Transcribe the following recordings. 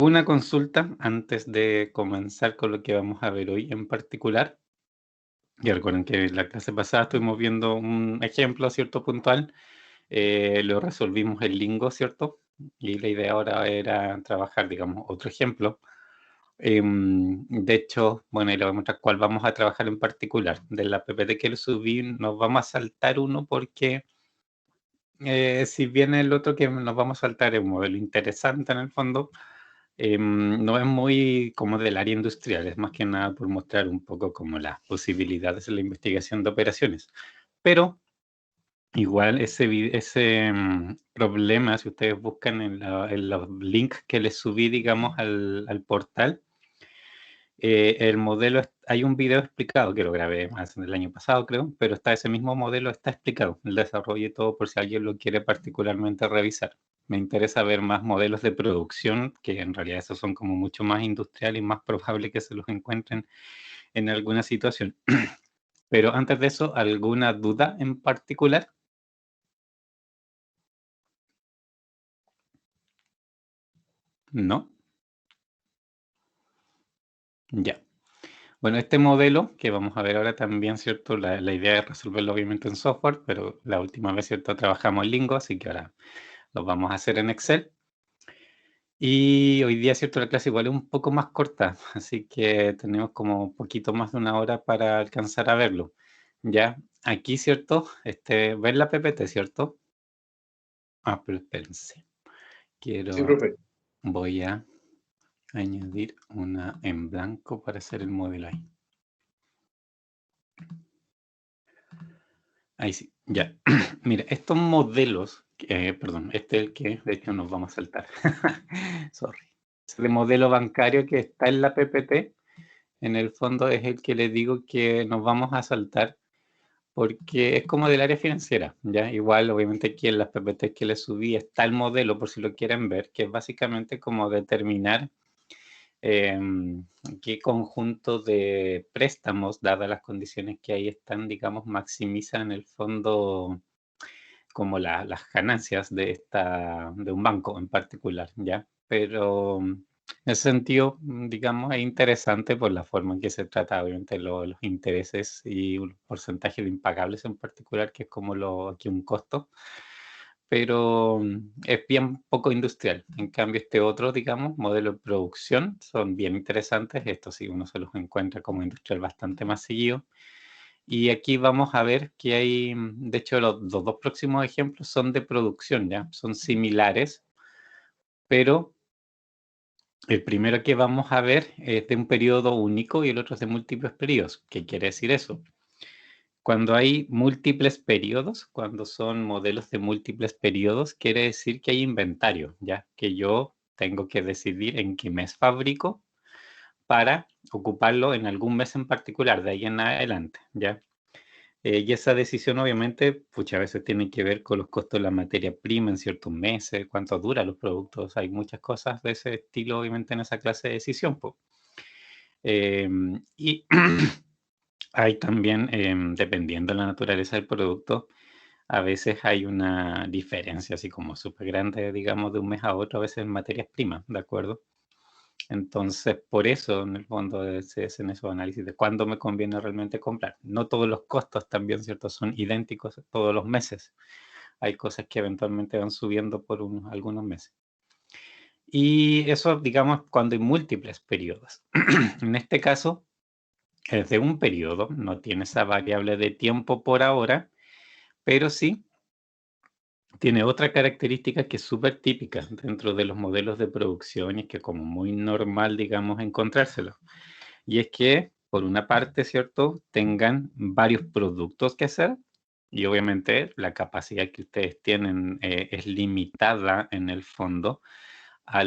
Una consulta antes de comenzar con lo que vamos a ver hoy en particular. Y recuerden que en la clase pasada estuvimos viendo un ejemplo, ¿cierto? Puntual. Lo resolvimos en Lingo, ¿cierto? Y la idea ahora era trabajar, digamos, otro ejemplo. De hecho, bueno, y le voy a mostrar cuál vamos a trabajar en particular. De la PPT que le subí, nos vamos a saltar uno porque si bien el otro que nos vamos a saltar es un modelo interesante en el fondo, no es muy como del área industrial, es más que nada por mostrar un poco como las posibilidades en la investigación de operaciones. Pero igual ese problema, si ustedes buscan en los links que les subí, digamos, al portal, el modelo, hay un video explicado que lo grabé más el año pasado, creo, pero está ese mismo modelo, está explicado, el desarrollo y todo, por si alguien lo quiere particularmente revisar. Me interesa ver más modelos de producción, que en realidad esos son como mucho más industriales y más probable que se los encuentren en alguna situación. Pero antes de eso, ¿alguna duda en particular? ¿No? Ya. Bueno, este modelo que vamos a ver ahora también, ¿cierto? La idea es resolverlo obviamente en software, pero la última vez, ¿cierto? Trabajamos en Lingo, así que ahora lo vamos a hacer en Excel. Y hoy día, ¿cierto? La clase igual es un poco más corta, así que tenemos como un poquito más de una hora para alcanzar a verlo. Ya, aquí, ¿cierto? Ver la PPT, ¿cierto? Ah, pero espérense. Sí, Quiero, profe. voy a añadir una en blanco para hacer el modelo ahí. Ahí sí, ya. Mira, estos modelos, perdón, este es el que de hecho nos vamos a saltar. Sorry. Ese modelo bancario que está en la PPT, en el fondo es el que les digo que nos vamos a saltar porque es como del área financiera, ¿ya? Igual, obviamente aquí en las PPT que les subí está el modelo por si lo quieren ver, que es básicamente como determinar qué conjunto de préstamos, dadas las condiciones que ahí están, digamos, maximizan en el fondo como las ganancias de un banco en particular, ¿ya? Pero en ese sentido, digamos, es interesante por la forma en que se trata, obviamente, los intereses y un porcentaje de impagables en particular, que es como aquí un costo, pero es bien poco industrial. En cambio, este otro, digamos, modelo de producción, son bien interesantes. Esto sí, uno se los encuentra como industrial bastante más seguido. Y aquí vamos a ver que hay, de hecho, los dos próximos ejemplos son de producción, ¿ya? Son similares, pero el primero que vamos a ver es de un periodo único y el otro es de múltiples periodos. ¿Qué quiere decir eso? Cuando hay múltiples periodos, cuando son modelos de múltiples periodos, quiere decir que hay inventario, ¿ya? Que yo tengo que decidir en qué mes fabrico para ocuparlo en algún mes en particular, de ahí en adelante, ¿ya? Y esa decisión obviamente, pucha, a veces tiene que ver con los costos de la materia prima en ciertos meses, cuánto duran los productos. Hay muchas cosas de ese estilo, obviamente, en esa clase de decisión, po. Y hay también, dependiendo de la naturaleza del producto, a veces hay una diferencia así como súper grande, digamos, de un mes a otro, a veces en materias primas, ¿de acuerdo? Entonces, por eso, en el fondo, se hacen esos análisis de cuándo me conviene realmente comprar. No todos los costos también, ¿cierto?, son idénticos todos los meses. Hay cosas que eventualmente van subiendo por algunos meses. Y eso, digamos, cuando hay múltiples periodos. En este caso, es de un periodo, no tiene esa variable de tiempo por ahora, pero sí tiene otra característica que es súper típica dentro de los modelos de producción y que como muy normal, digamos, encontrárselo. Y es que, por una parte, ¿cierto?, tengan varios productos que hacer y obviamente la capacidad que ustedes tienen es limitada en el fondo a a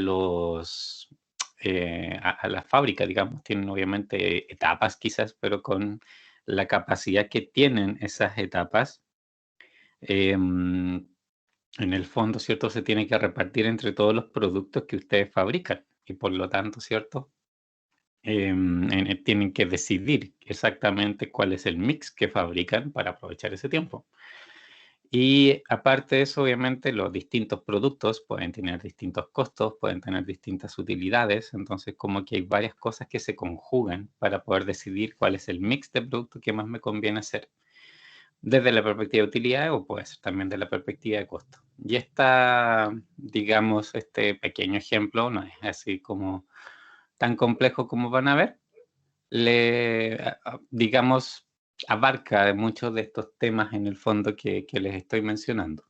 la fábrica, digamos, tienen obviamente etapas quizás, pero con la capacidad que tienen esas etapas, em, en el fondo, ¿cierto?, se tiene que repartir entre todos los productos que ustedes fabrican y por lo tanto, ¿cierto?, tienen que decidir exactamente cuál es el mix que fabrican para aprovechar ese tiempo. Y aparte de eso, obviamente, los distintos productos pueden tener distintos costos, pueden tener distintas utilidades. Entonces, como que hay varias cosas que se conjugan para poder decidir cuál es el mix de productos que más me conviene hacer. Desde la perspectiva de utilidad o puede ser también de la perspectiva de costo. Y digamos, este pequeño ejemplo no es así como tan complejo como van a ver. Digamos, abarca de muchos de estos temas en el fondo que les estoy mencionando.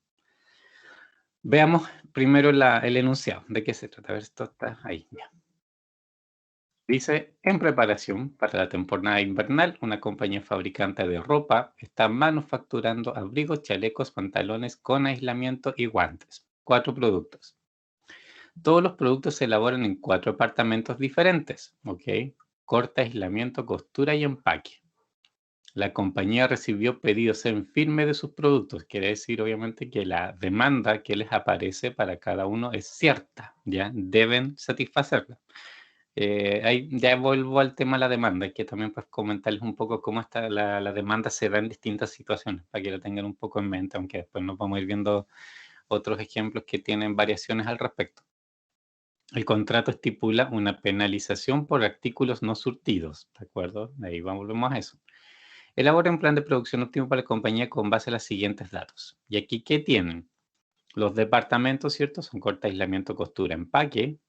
Veamos primero el enunciado. ¿De qué se trata? A ver, esto está ahí. Ya. Dice, en preparación para la temporada invernal, una compañía fabricante de ropa está manufacturando abrigos, chalecos, pantalones con aislamiento y guantes. 4 productos. Todos los productos se elaboran en 4 departamentos diferentes, ¿ok? Corte, aislamiento, costura y empaque. La compañía recibió pedidos en firme de sus productos. Quiere decir, obviamente, que la demanda que les aparece para cada uno es cierta, ¿ya? Deben satisfacerla. Ahí ya vuelvo al tema de la demanda. Hay que también pues, comentarles un poco cómo está la demanda se da en distintas situaciones, para que lo tengan un poco en mente, aunque después nos vamos a ir viendo otros ejemplos que tienen variaciones al respecto. El contrato estipula una penalización por artículos no surtidos, ¿de acuerdo? Ahí volvemos a eso. Elabora un plan de producción óptimo para la compañía con base a los siguientes datos. Y aquí, ¿qué tienen? Los departamentos, ¿cierto? Son corte, aislamiento, costura, empaque.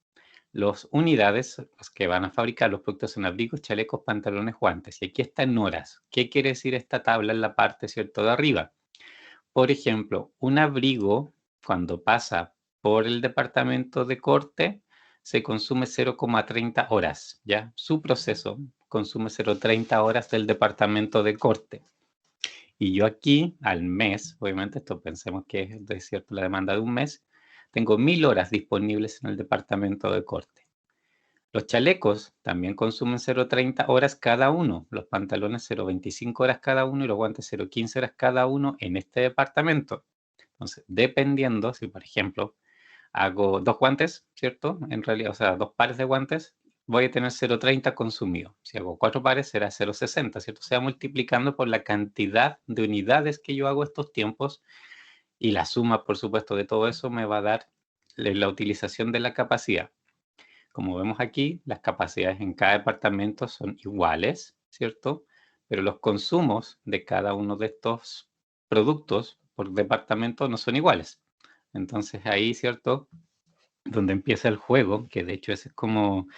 Las unidades, los que van a fabricar los productos en abrigos, chalecos, pantalones, guantes. Y aquí está en horas. ¿Qué quiere decir esta tabla en la parte, ¿cierto?, de arriba? Por ejemplo, un abrigo, cuando pasa por el departamento de corte, se consume 0,30 horas, ¿ya? Su proceso consume 0,30 horas del departamento de corte. Y yo aquí, al mes, obviamente esto pensemos que es de cierto la demanda de un mes, tengo 1000 horas disponibles en el departamento de corte. Los chalecos también consumen 0,30 horas cada uno, los pantalones 0,25 horas cada uno y los guantes 0,15 horas cada uno en este departamento. Entonces, dependiendo, si por ejemplo hago 2 guantes, ¿cierto? En realidad, o sea, 2 pares de guantes, voy a tener 0,30 consumido. Si hago 4 pares, será 0,60, ¿cierto? Se va multiplicando por la cantidad de unidades que yo hago estos tiempos y la suma, por supuesto, de todo eso me va a dar la utilización de la capacidad. Como vemos aquí, las capacidades en cada departamento son iguales, ¿cierto? Pero los consumos de cada uno de estos productos por departamento no son iguales. Entonces ahí, ¿cierto?, donde empieza el juego, que de hecho ese es como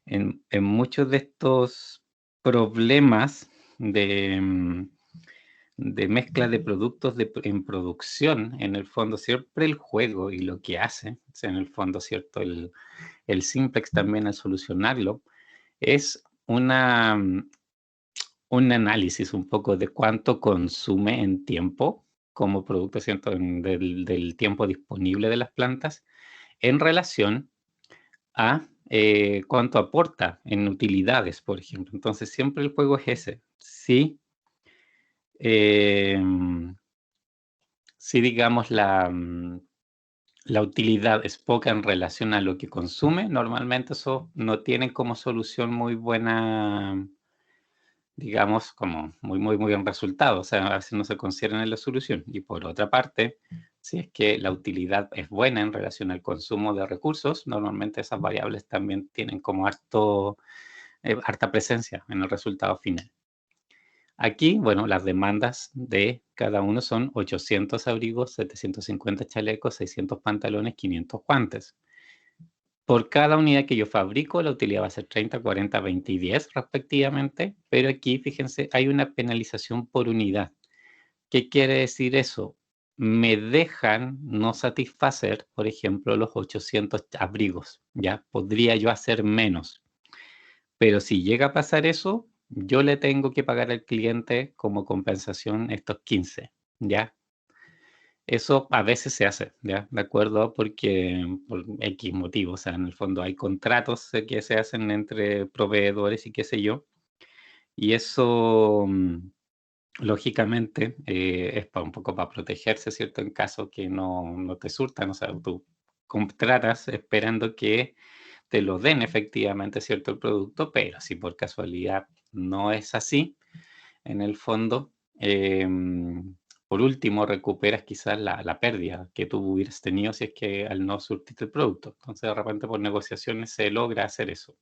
en muchos de estos problemas de mezcla de productos en producción, en el fondo siempre el juego y lo que hace, o sea, en el fondo, ¿cierto?, el simplex también al solucionarlo, es un análisis un poco de cuánto consume en tiempo como producto, ¿cierto?, del tiempo disponible de las plantas en relación a cuánto aporta en utilidades, por ejemplo. Entonces, siempre el juego es ese. Em, si digamos, la utilidad es poca en relación a lo que consume, normalmente eso no tiene como solución muy buena, digamos, como muy buen resultado. O sea, a veces no se consideran en la solución. Y por otra parte, si es que la utilidad es buena en relación al consumo de recursos, normalmente esas variables también tienen como harta presencia en el resultado final. Aquí, bueno, las demandas de cada uno son 800 abrigos, 750 chalecos, 600 pantalones, 500 guantes. Por cada unidad que yo fabrico, la utilidad va a ser 30, 40, 20 y 10 respectivamente, pero aquí, fíjense, hay una penalización por unidad. ¿Qué quiere decir eso? Me dejan no satisfacer, por ejemplo, los 800 abrigos, ¿ya? Podría yo hacer menos. Pero si llega a pasar eso, yo le tengo que pagar al cliente como compensación estos 15, ¿ya? Eso a veces se hace, ¿ya? ¿De acuerdo? Porque por X motivo, o sea, en el fondo hay contratos que se hacen entre proveedores y qué sé yo, y eso, lógicamente, es para un poco para protegerse, ¿cierto? En caso que no te surtan, o sea, tú contratas esperando que te lo den efectivamente, ¿cierto?, el producto, pero si por casualidad no es así, en el fondo, por último, recuperas quizás la pérdida que tú hubieras tenido si es que al no surtirte el producto. Entonces, de repente, por negociaciones se logra hacer eso.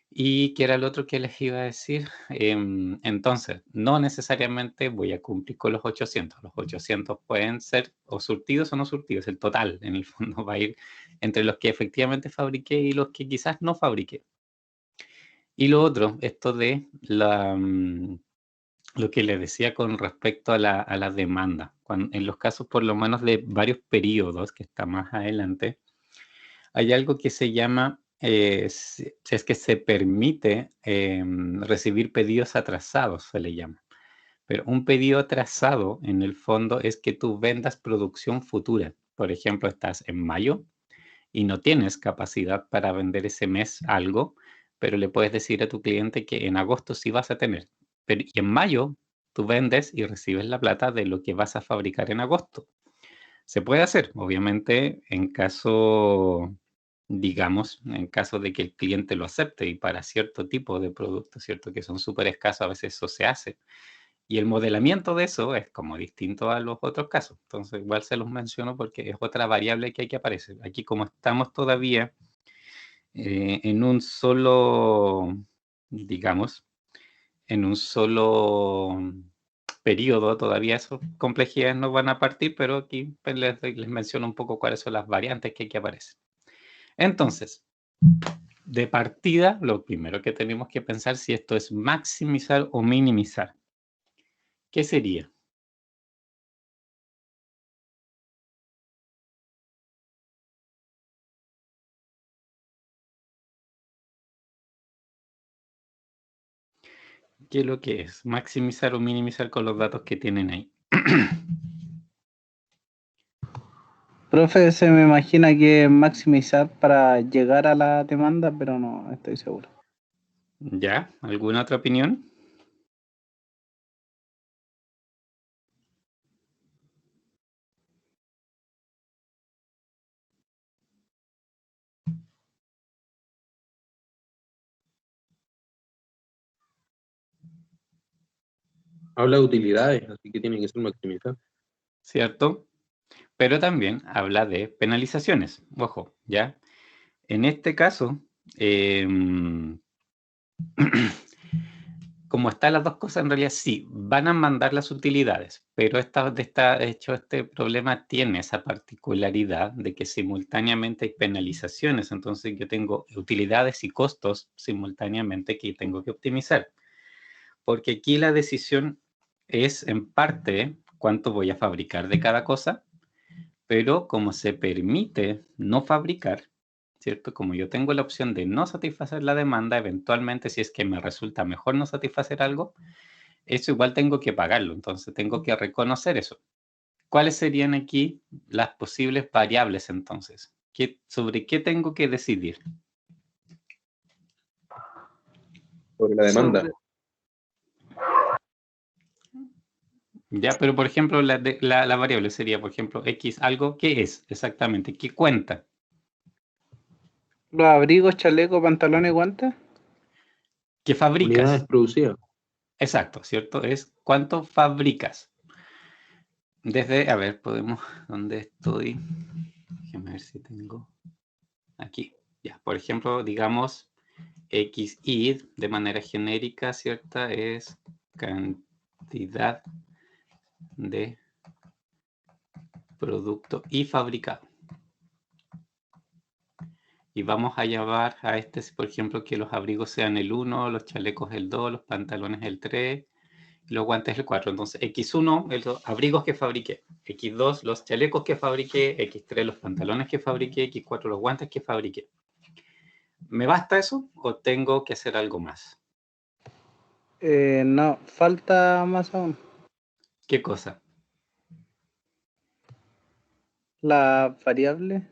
¿Y qué era lo otro que les iba a decir? Entonces, no necesariamente voy a cumplir con los 800. Los 800 pueden ser o surtidos o no surtidos. El total, en el fondo, va a ir entre los que efectivamente fabriqué y los que quizás no fabriqué. Y lo otro, esto de lo que les decía con respecto a la demanda. En los casos, por lo menos, de varios periodos, que está más adelante, hay algo que se llama, si es que se permite recibir pedidos atrasados, se le llama. Pero un pedido atrasado, en el fondo, es que tú vendas producción futura. Por ejemplo, estás en mayo y no tienes capacidad para vender ese mes algo, pero le puedes decir a tu cliente que en agosto sí vas a tener. Y en mayo tú vendes y recibes la plata de lo que vas a fabricar en agosto. Se puede hacer, obviamente, en caso, digamos, en caso de que el cliente lo acepte y para cierto tipo de productos, ¿cierto? Que son súper escasos, a veces eso se hace. Y el modelamiento de eso es como distinto a los otros casos. Entonces, igual se los menciono porque es otra variable que hay que aparecer. Aquí, como estamos todavía en un solo, digamos, en un solo periodo, todavía esas complejidades no van a partir, pero aquí pues, les menciono un poco cuáles son las variantes que aquí aparecen. Entonces, de partida, lo primero que tenemos que pensar si esto es maximizar o minimizar. ¿Qué sería? ¿Qué es lo que es? Maximizar o minimizar con los datos que tienen ahí. Profe, se me imagina que es maximizar para llegar a la demanda, pero no estoy seguro. ¿Ya? ¿Alguna otra opinión? Habla de utilidades, así que tiene que ser maximizado. ¿Cierto? Pero también habla de penalizaciones. Ojo, ¿ya? En este caso, como están las dos cosas, en realidad sí, van a mandar las utilidades, pero de hecho este problema tiene esa particularidad de que simultáneamente hay penalizaciones, entonces yo tengo utilidades y costos simultáneamente que tengo que optimizar, porque aquí la decisión es en parte cuánto voy a fabricar de cada cosa, pero como se permite no fabricar, ¿cierto? Como yo tengo la opción de no satisfacer la demanda, eventualmente si es que me resulta mejor no satisfacer algo, eso igual tengo que pagarlo, entonces tengo que reconocer eso. ¿Cuáles serían aquí las posibles variables entonces? ¿Sobre qué tengo que decidir? Sobre la demanda. Ya, pero por ejemplo, la variable sería, por ejemplo, X, algo, ¿qué es exactamente? ¿Qué cuenta? Los abrigos, chalecos, pantalones, guantes. ¿Qué fabricas? Unidades producidas. Exacto, ¿cierto? Es cuánto fabricas. Desde, a ver, podemos, ¿dónde estoy? Déjame ver si tengo aquí. Ya, por ejemplo, digamos, XI de manera genérica, ¿cierta? Es cantidad de producto y fabricado. Y vamos a llevar a este, por ejemplo, que los abrigos sean el 1, los chalecos el 2, los pantalones el 3, y los guantes el 4. Entonces, X1, los abrigos que fabriqué. X2, los chalecos que fabriqué. X3, los pantalones que fabriqué. X4, los guantes que fabriqué. ¿Me basta eso o tengo que hacer algo más? No, falta más aún. ¿Qué cosa? La variable.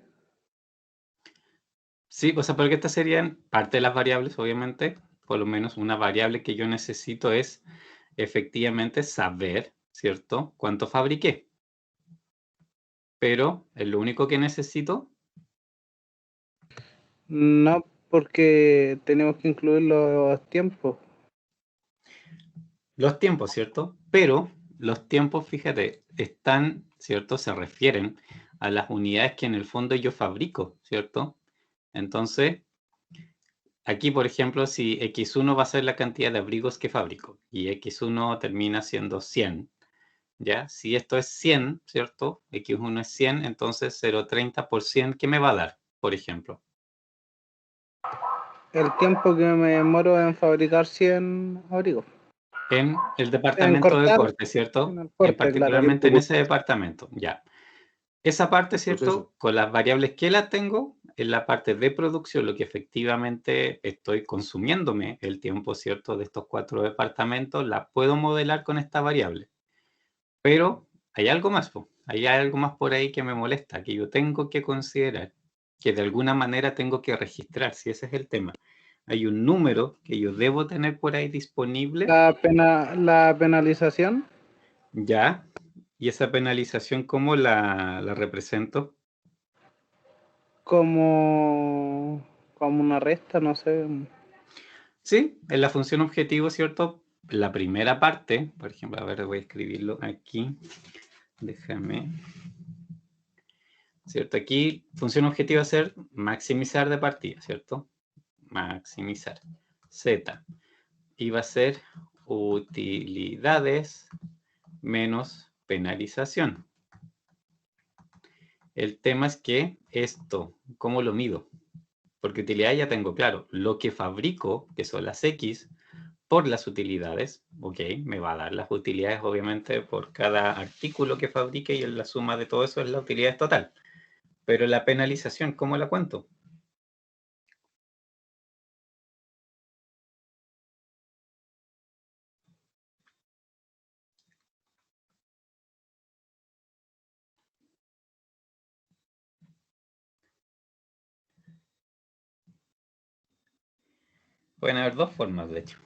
Sí, o sea, porque estas serían parte de las variables, obviamente. Por lo menos una variable que yo necesito es efectivamente saber, ¿cierto? Cuánto fabriqué. Pero es lo único que necesito. No, porque tenemos que incluir los tiempos. Los tiempos, ¿cierto? Pero los tiempos, fíjate, están, ¿cierto? Se refieren a las unidades que en el fondo yo fabrico, ¿cierto? Entonces, aquí, por ejemplo, si X1 va a ser la cantidad de abrigos que fabrico y X1 termina siendo 100, ¿ya? Si esto es 100, ¿cierto? X1 es 100, entonces 0,30 por 100, ¿qué me va a dar, por ejemplo? El tiempo que me demoro en fabricar 100 abrigos. En el En departamento de cortar, corte, ¿cierto? en el corte, claro. Particularmente en ese departamento, ya. Esa parte, ¿cierto? Proceso. Con las variables que la tengo, en la parte de producción, lo que efectivamente estoy consumiéndome el tiempo, ¿cierto? De estos 4 departamentos, la puedo modelar con esta variable. Pero hay algo más, po. Hay algo más por ahí que me molesta, que yo tengo que considerar, que de alguna manera tengo que registrar, si ese es el tema. Hay un número que yo debo tener por ahí disponible. La penalización, Ya. ¿Y esa penalización cómo la represento? como una resta, no sé. Sí, en la función objetivo, ¿cierto? La primera parte, por ejemplo, a ver, voy a escribirlo aquí. Déjame. ¿Cierto? Aquí, función objetiva va a ser maximizar de partida, ¿cierto? Maximizar. Z. Y va a ser utilidades menos penalización. El tema es que esto, ¿cómo lo mido? Porque utilidad ya tengo claro. Lo que fabrico, que son las X, por las utilidades, ok, me va a dar las utilidades obviamente por cada artículo que fabrique y la suma de todo eso es la utilidad total. Pero la penalización, ¿cómo la cuento? Pueden haber dos formas, de hecho.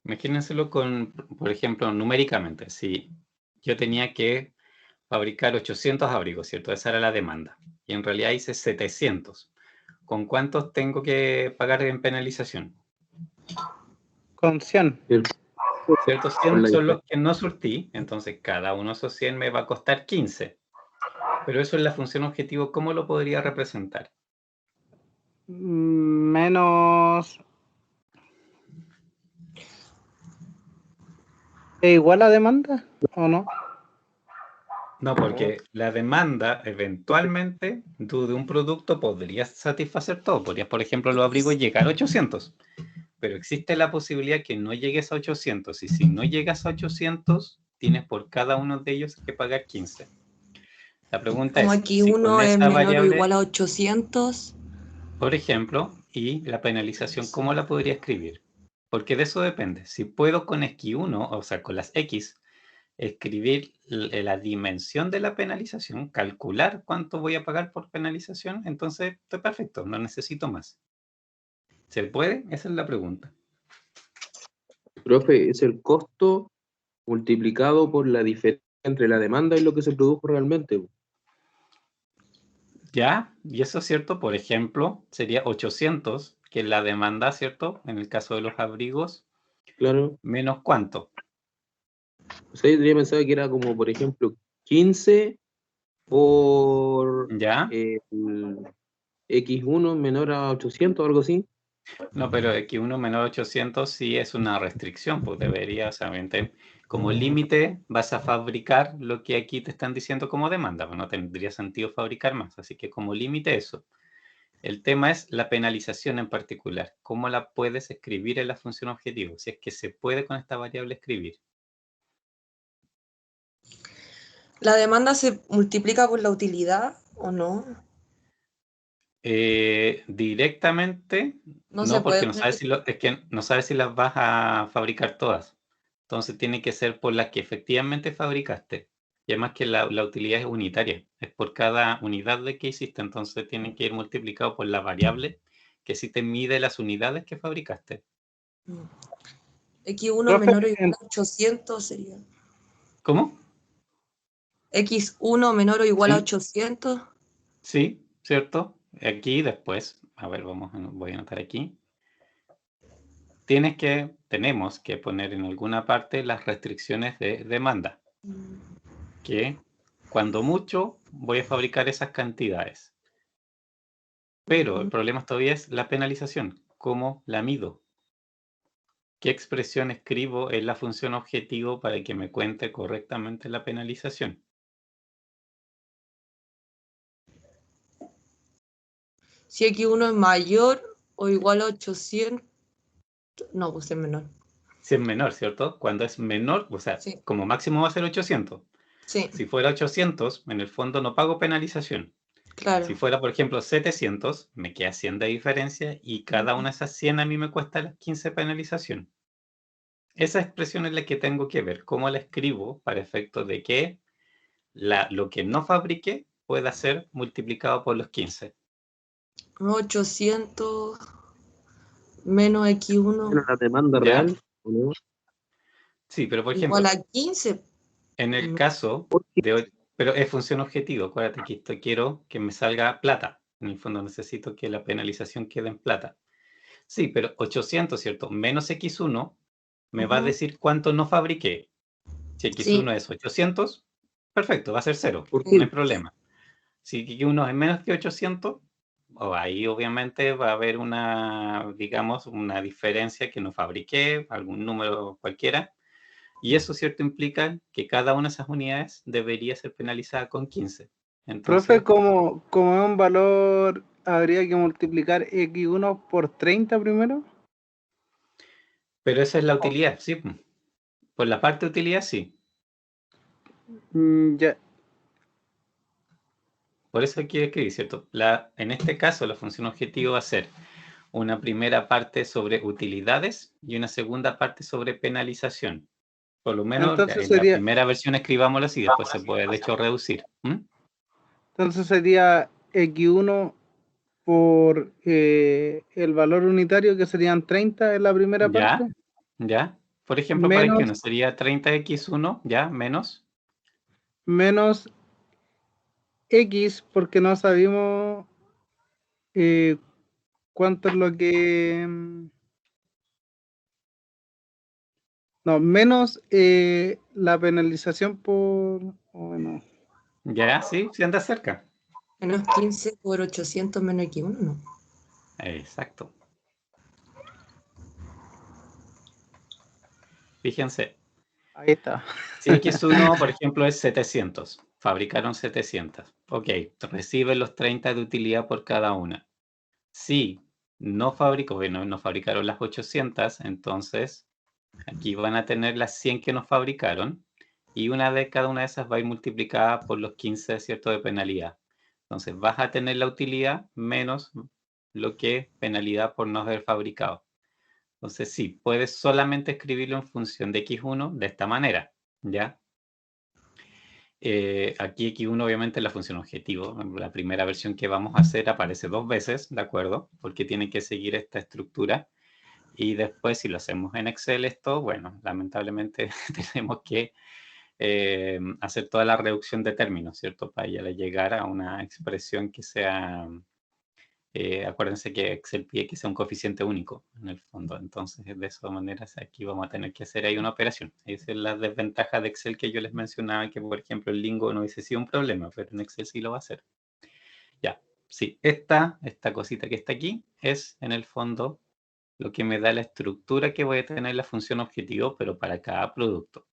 Imagínenselo con, por ejemplo, numéricamente. Si yo tenía que fabricar 800 abrigos, ¿cierto? Esa era la demanda. Y en realidad hice 700. ¿Con cuántos tengo que pagar en penalización? Con 100. ¿Cierto? Por 100 la son los diferencia. que no surtí, entonces cada uno de esos 100 me va a costar 15. Pero eso es la función objetivo, ¿cómo lo podría representar? Menos. ¿Es igual a demanda o no? No, porque la demanda, eventualmente, tú de un producto podrías satisfacer todo. Podrías, por ejemplo, los abrigos llegar a 800. Pero existe la posibilidad que no llegues a 800. Y si no llegas a 800, tienes por cada uno de ellos que pagar 15. La pregunta Como es, aquí si con uno es esa menor o variable, igual a 800. por ejemplo, y la penalización, ¿cómo la podría escribir? Porque de eso depende. Si puedo con X1, o sea, con las X, escribir la dimensión de la penalización, calcular cuánto voy a pagar por penalización, entonces estoy perfecto, no necesito más. ¿Se puede? Esa es la pregunta. Profe, es el costo multiplicado por la diferencia entre la demanda y lo que se produjo realmente. ¿Ya? Y eso es cierto, por ejemplo, sería 800, que es la demanda, ¿cierto? En el caso de los abrigos, Claro. menos ¿cuánto? O sea, yo pensaba que era como, por ejemplo, 15 por ¿Ya? el X1 menor a 800 o algo así. No, pero X1 menor a 800 sí es una restricción, pues debería, o sea, obviamente, como límite vas a fabricar lo que aquí te están diciendo como demanda, pues no tendría sentido fabricar más, así que como límite eso. El tema es la penalización en particular, ¿cómo la puedes escribir en la función objetivo? Si es que se puede con esta variable escribir. ¿La demanda se multiplica por la utilidad o no? Directamente, No se no, porque puede no poner. sabes si es que no sabes si las vas a fabricar todas. Entonces tiene que ser por las que efectivamente fabricaste. Y además que la utilidad es unitaria, es por cada unidad de que hiciste, entonces tiene que ir multiplicado por la variable que sí te mide las unidades que fabricaste. X1 Profe, menor o igual a 800 sería. ¿Cómo? X1 menor o igual a Sí, 800. sí, ¿cierto? aquí después, a ver, voy a anotar aquí. Tenemos que poner en alguna parte las restricciones de demanda, que cuando mucho voy a fabricar esas cantidades. Pero el problema todavía es la penalización. ¿Cómo la mido? ¿Qué expresión escribo en la función objetivo para que me cuente correctamente la penalización? Si X1 es mayor o igual a 800, no, pues es menor. Si es menor, ¿cierto? Cuando es menor, o sea, Sí. como máximo va a ser 800. Sí, Si fuera 800, en el fondo no pago penalización. claro. Si fuera, por ejemplo, 700, me queda 100 de diferencia y cada una de esas 100 a mí me cuesta las 15 penalización. Esa expresión es la que tengo que ver, cómo la escribo para efectos de que lo que no fabriqué pueda ser multiplicado por los 15. 800 menos X1 Bueno, la demanda ¿Ya? real, ¿o no? Sí, pero por igual ejemplo, a 15. en el caso de hoy, pero es función objetivo, acuérdate que esto quiero que me salga plata. En el fondo necesito que la penalización quede en plata. Sí, pero 800, ¿cierto? Menos X1 me va a decir cuánto no fabriqué. Si X1 Sí, es 800, perfecto, va a ser 0, ¿Por no hay qué? problema. Si X1 es menos que 800, ahí obviamente va a haber una, digamos, una diferencia que no fabriqué, algún número cualquiera. Y eso, ¿cierto?, implica que cada una de esas unidades debería ser penalizada con 15. Entonces, Profe, como es un valor, habría que multiplicar X1 por 30 primero. pero esa es la utilidad, sí. Por la parte de utilidad, sí. Ya. Por eso hay que escribir, ¿cierto? En este caso, la función objetivo va a ser una primera parte sobre utilidades y una segunda parte sobre penalización. Por lo menos Entonces en la sería, primera versión escribámoslo así, después se puede, de hecho, reducir. entonces sería X1 por el valor unitario, que serían 30 en la primera ¿Ya? parte, ¿Ya? Por ejemplo, para menos, X1 sería 30X1, ¿ya? Menos. menos X, porque no sabemos eh, cuánto es lo que... No, menos la penalización por... Bueno, ¿Ya? Sí, sí anda cerca. menos 15 por 800 menos X1, no. Exacto. Fíjense, ahí está. si X1, por ejemplo, es 700, fabricaron 700. Ok, reciben los 30 de utilidad por cada una. Si no bueno, no fabricaron las 800, entonces aquí van a tener las 100 que nos fabricaron y cada una de esas va a ir multiplicada por los 15, ¿cierto?, de penalidad. Entonces vas a tener la utilidad menos lo que penalidad por no haber fabricado. Entonces sí, puedes solamente escribirlo en función de X1 de esta manera, ¿ya? Aquí X1 obviamente es la función objetivo. La primera versión que vamos a hacer aparece 2 veces, ¿de acuerdo? Porque tiene que seguir esta estructura. Y después, si lo hacemos en Excel esto, bueno, lamentablemente tenemos que hacer toda la reducción de términos, ¿cierto? Para llegar a una expresión que sea, acuérdense que Excel pide que sea un coeficiente único en el fondo. Entonces, de esa manera, aquí vamos a tener que hacer ahí una operación. Esa es la desventaja de Excel que yo les mencionaba, que por ejemplo el Lingo no hubiese sido un problema, pero en Excel sí lo va a hacer. Ya, sí, esta cosita que está aquí es en el fondo lo que me da la estructura que voy a tener la función objetivo, pero para cada producto.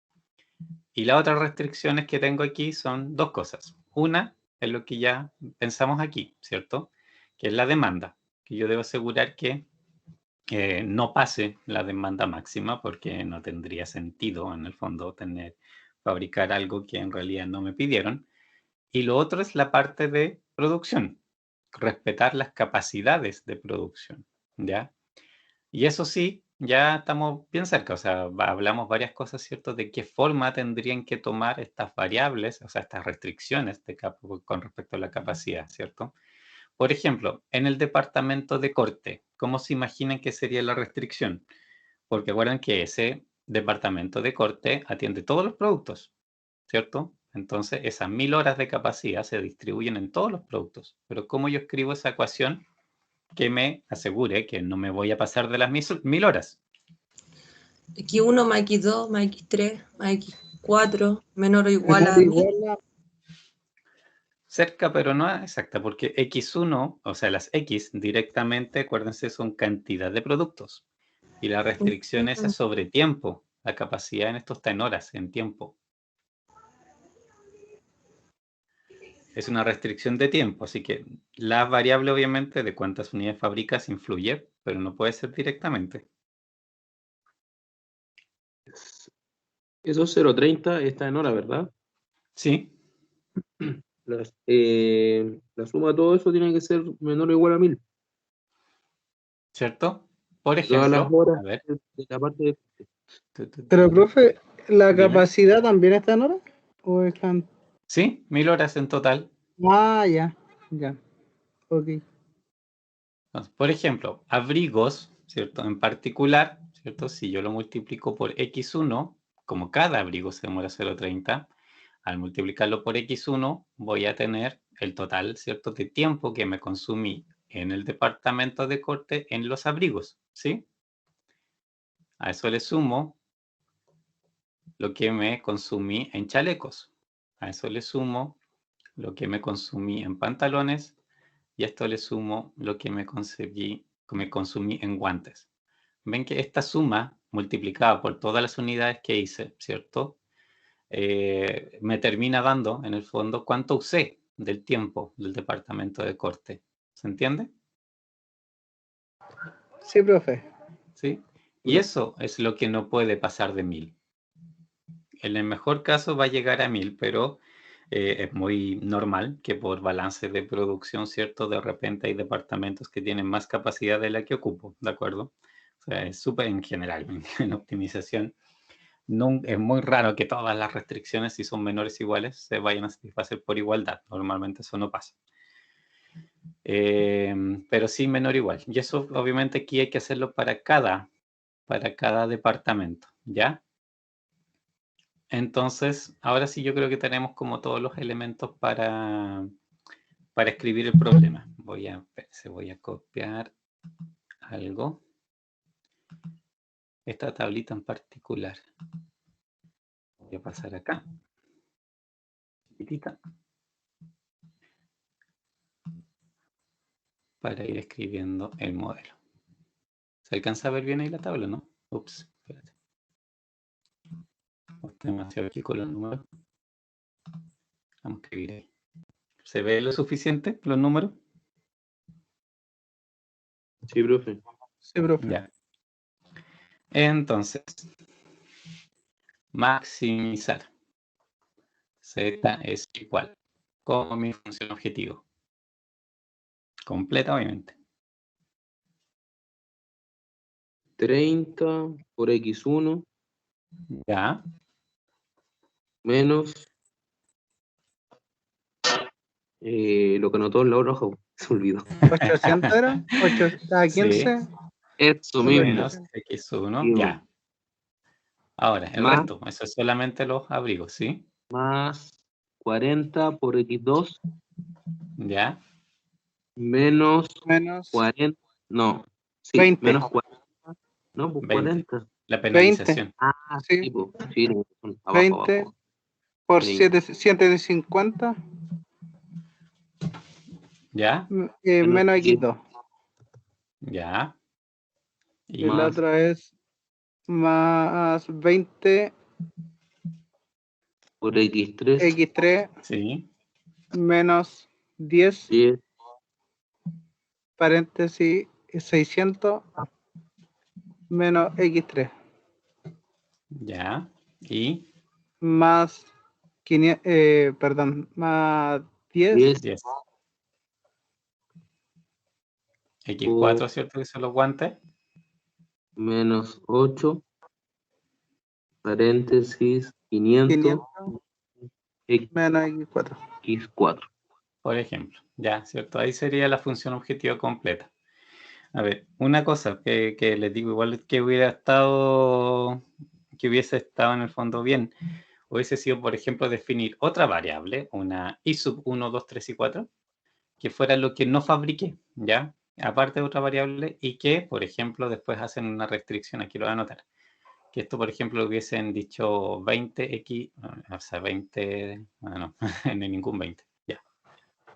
Y las otras restricciones que tengo aquí son dos cosas. Una es lo que ya pensamos aquí, ¿cierto? Que es la demanda, que yo debo asegurar que no pase la demanda máxima, porque no tendría sentido en el fondo fabricar algo que en realidad no me pidieron. Y lo otro es la parte de producción, respetar las capacidades de producción, ¿ya? Y eso sí, ya estamos bien cerca, o sea, hablamos varias cosas, ¿cierto?, de qué forma tendrían que tomar estas variables, o sea, estas restricciones con respecto a la capacidad, ¿cierto? Por ejemplo, en el departamento de corte, ¿cómo se imaginan que sería la restricción? Porque acuerdan que ese departamento de corte atiende todos los productos, ¿cierto? Entonces, esas 1000 horas de capacidad se distribuyen en todos los productos. Pero ¿cómo yo escribo esa ecuación que me asegure que no me voy a pasar de las 1000 horas? X1 más X2 más X3 más X4 menor o igual Menor a o 1000. igual a Cerca, pero no es exacta, porque X1, o sea, las X directamente, acuérdense, son cantidad de productos. Y la restricción esa es sobre tiempo. La capacidad en esto está en horas, en tiempo. Es una restricción de tiempo, así que la variable obviamente de cuántas unidades fabricas influye, pero no puede ser directamente. Esos 0,30 está en hora, ¿verdad? Sí, La suma de todo eso tiene que ser menor o igual a 1000. ¿cierto? Por Todas las ejemplo, horas a ver. de la parte de... Pero, profe, ¿la Dime. capacidad también está en hora? ¿O están? Sí, 1000 horas en total. Ah, ya. Ok. Entonces, por ejemplo, abrigos, ¿cierto? En particular, ¿cierto? Si yo lo multiplico por X1, como cada abrigo se demora 0,30, al multiplicarlo por X1 voy a tener el total, ¿cierto? De tiempo que me consumí en el departamento de corte en los abrigos, ¿sí? A eso le sumo lo que me consumí en chalecos. A eso le sumo lo que me consumí en pantalones y a esto le sumo lo que me consumí en guantes. Ven que esta suma multiplicada por todas las unidades que hice, ¿cierto? Me termina dando, en el fondo, cuánto usé del tiempo del departamento de corte. ¿Se entiende? Sí, profe. ¿Sí? Y eso es lo que no puede pasar de 1000. En el mejor caso va a llegar a 1000, pero es muy normal que por balance de producción, ¿cierto? De repente hay departamentos que tienen más capacidad de la que ocupo, ¿de acuerdo? O sea, es súper en general, en optimización. No, es muy raro que todas las restricciones, si son menores o iguales, se vayan a satisfacer por igualdad. Normalmente eso no pasa. Pero sí menor o igual. Y eso obviamente aquí hay que hacerlo para cada departamento, ¿ya? Entonces, ahora sí yo creo que tenemos como todos los elementos para escribir el problema. Voy a copiar algo. Esta tablita en particular. Voy a pasar acá. Chiquitita. Para ir escribiendo el modelo. ¿Se alcanza a ver bien ahí la tabla, no? Ups, espérate. Está demasiado chico los números. Vamos a escribir ahí. ¿Se ve lo suficiente los números? Sí, profe. Sí, profe. Ya. Entonces, maximizar. Z es igual. Como mi función objetivo. Completa, obviamente. 30 por X1 Ya. menos lo que anotó en la hoja, se olvidó. 800 era, 8 a 15. Sí. Esto mismo. Menos X1. Y Ya. Ahora, el Más. resto. Eso es solamente los abrigos, ¿sí? Más 40 por X2 Ya. menos Menos 40. No. Sí, 20. menos 40. No, pues 20. 40. La penalización. Ah, Sí. sí, pues. Sí, abajo, 20 abajo. por Sí. 750 Ya. menos X2. Ya. Y la Más. otra es más 20 Por X3. X3 Sí. menos 10 10. paréntesis 600 menos X3 Ya. Y más 500, perdón, más 10 10. X4, ¿cierto? Que son los guantes. Menos 8. Paréntesis 500. 500 menos X4. X4. Por ejemplo. Ya, ¿cierto? Ahí sería la función objetivo completa. A ver, una cosa que les digo, igual que hubiese estado en el fondo bien. hubiese sido, por ejemplo, definir otra variable, una i sub 1, 2, 3 y 4, que fuera lo que no fabriqué, ¿ya? Aparte de otra variable, y que, por ejemplo, después hacen una restricción, aquí lo voy a anotar, que esto, por ejemplo, hubiesen dicho 20x, o sea, 20, bueno, no, no hay ningún 20, ya.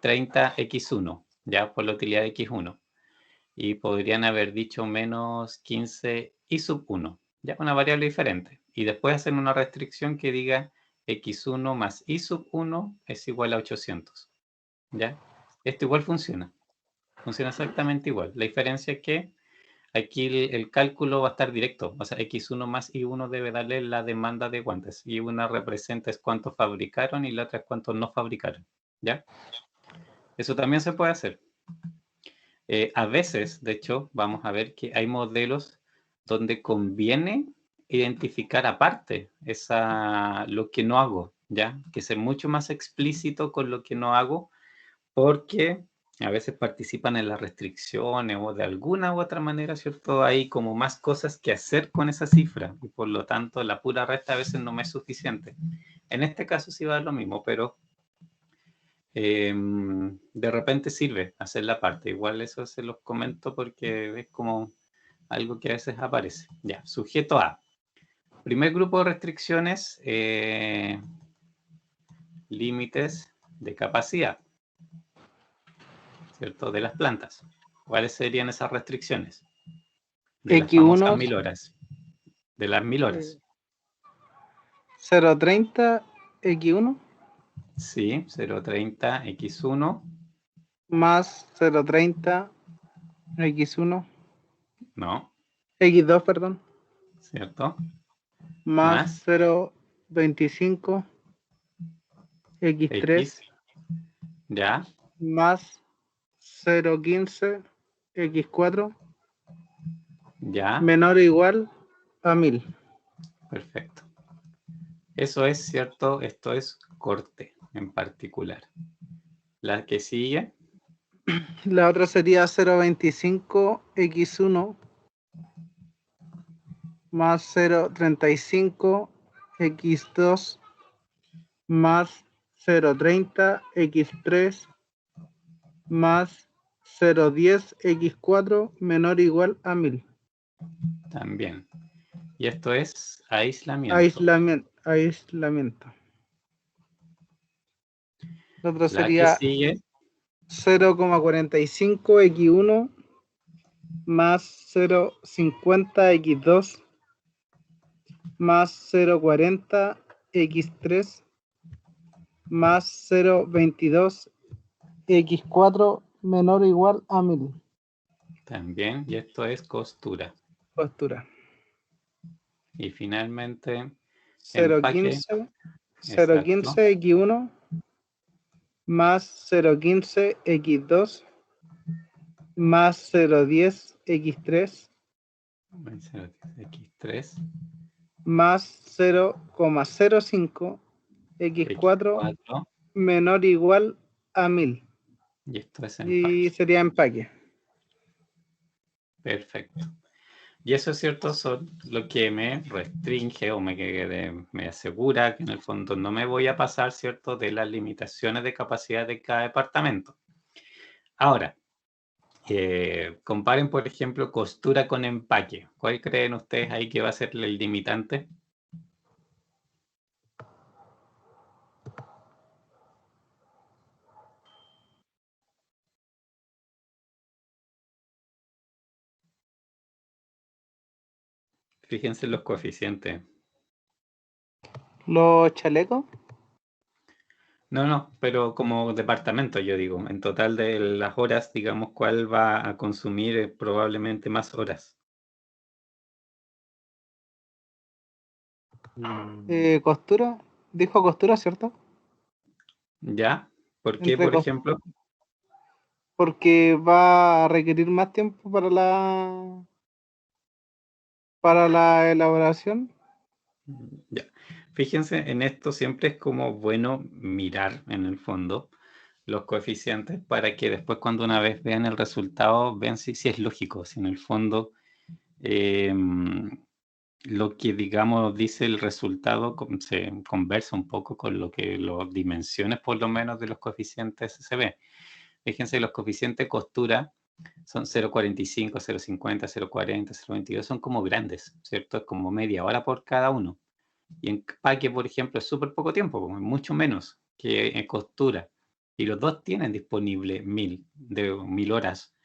30x1, ya, por la utilidad de x1. Y podrían haber dicho menos 15 y sub 1, ya, una variable diferente. Y después hacen una restricción que diga x1 más y sub 1 es igual a 800, ¿ya? Esto igual funciona exactamente igual. La diferencia es que aquí el cálculo va a estar directo, o sea, x1 más y1 debe darle la demanda de guantes, y una representa es cuánto fabricaron y la otra es cuánto no fabricaron, ¿ya? Eso también se puede hacer. A veces, de hecho, vamos a ver que hay modelos donde conviene identificar aparte lo que no hago, ¿ya? Que ser mucho más explícito con lo que no hago, porque a veces participan en las restricciones o de alguna u otra manera, ¿cierto? Hay como más cosas que hacer con esa cifra y por lo tanto la pura resta a veces no me es suficiente. En este caso sí va a dar lo mismo, pero de repente sirve hacer la parte. Igual eso se los comento porque es como algo que a veces aparece. Ya, sujeto A. Primer grupo de restricciones, límites de capacidad, ¿cierto? De las plantas. ¿Cuáles serían esas restricciones? De las famosas X1, 1000 horas. De las 1000 horas. 0.30 X1 Sí, 0.30 X1. más 0.30 X1, No, X2, perdón, ¿cierto? más Más 0.25 X3 X. Ya, más 0.15 X4 ya. menor o igual a 1000. Perfecto. Eso es cierto, esto es corte en particular. La que sigue, La otra sería 0.25 X1 más 0.35 X2 más 0.30 X3 más 0.10 X4 menor o igual a 1000. también. Y esto es aislamiento. Aislamiento. La otra La sería que sigue, 0.45 X1 más 0.50 X2 más 0.40 X3 más 0.22 X4 menor o igual a 1000. también. Y esto es costura. Postura. Y finalmente, empaque. 0.15 Exacto. X1 más 0.15 X2 más 0.10 X3 X3, más 0.05 X4 X4. menor o igual a 1000. Y esto es Y empaque. sería empaque. Perfecto. Y eso es cierto, son lo que me restringe o me asegura que en el fondo no me voy a pasar, ¿cierto?, de las limitaciones de capacidad de cada departamento. Ahora, comparen, por ejemplo, costura con empaque. ¿Cuál creen ustedes ahí que va a ser el limitante? Fíjense en los coeficientes. Los chalecos, No, pero como departamento, yo digo, en total de las horas, digamos, ¿cuál va a consumir probablemente más horas? costura, dijo costura, ¿cierto? ¿Ya? ¿Por qué, Entre por ejemplo? porque va a requerir más tiempo para la elaboración. Ya. Fíjense, en esto siempre es como bueno mirar en el fondo los coeficientes para que después cuando una vez vean el resultado vean si es lógico, si en el fondo lo que, digamos, dice el resultado se conversa un poco con lo que las dimensiones, por lo menos, de los coeficientes SCB. Fíjense, los coeficientes de costura son 0,45, 0,50, 0,40, 0,22, son como grandes, ¿cierto? Es como media hora por cada uno. Y empaque, por ejemplo, es súper poco tiempo, mucho menos que en costura. Y los dos tienen disponible 1000 horas.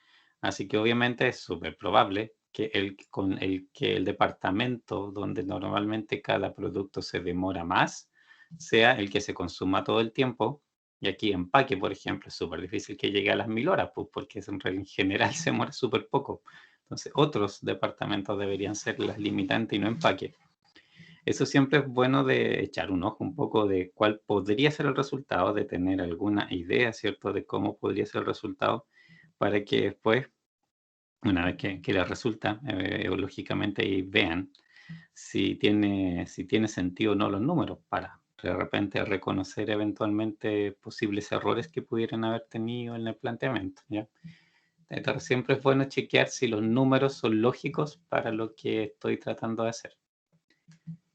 Así que obviamente es súper probable que el departamento donde normalmente cada producto se demora más sea el que se consuma todo el tiempo. Y aquí empaque, por ejemplo, es súper difícil que llegue a las 1000 horas, pues, porque en general se demora súper poco. Entonces, otros departamentos deberían ser las limitantes y no empaque. Eso siempre es bueno de echar un ojo un poco de cuál podría ser el resultado, de tener alguna idea, ¿cierto?, de cómo podría ser el resultado, para que después, una vez que les resulta, lógicamente ahí vean si tiene sentido o no los números, para de repente reconocer eventualmente posibles errores que pudieran haber tenido en el planteamiento, ¿ya? Entonces, siempre es bueno chequear si los números son lógicos para lo que estoy tratando de hacer.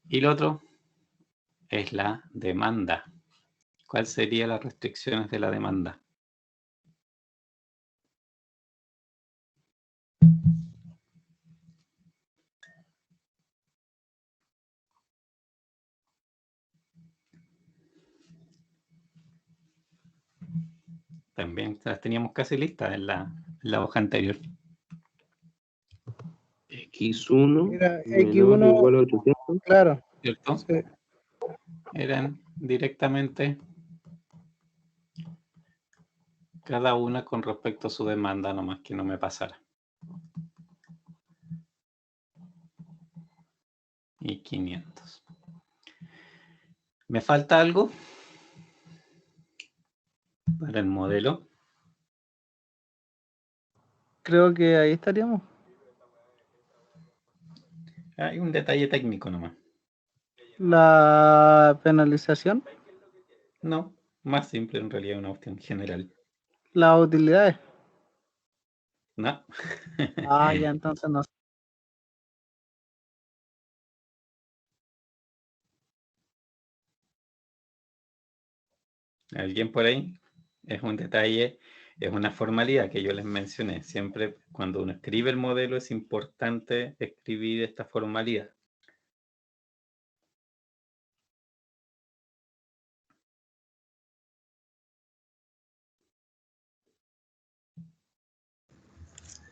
Y lo otro es la demanda. ¿Cuál serían las restricciones de la demanda? También las teníamos casi listas en la hoja anterior. X1 Mira, menor o igual a 800. Claro. ¿Cierto? Sí. Eran directamente cada una con respecto a su demanda, nomás que no me pasara. Y 500. ¿Me falta algo para el modelo? Creo que ahí estaríamos. Hay un detalle técnico nomás. La penalización, No, más simple en realidad, una cuestión general. las utilidades. No. Ya entonces no sé. ¿Alguien por ahí? Es un detalle, es una formalidad que yo les mencioné. Siempre cuando uno escribe el modelo es importante escribir esta formalidad.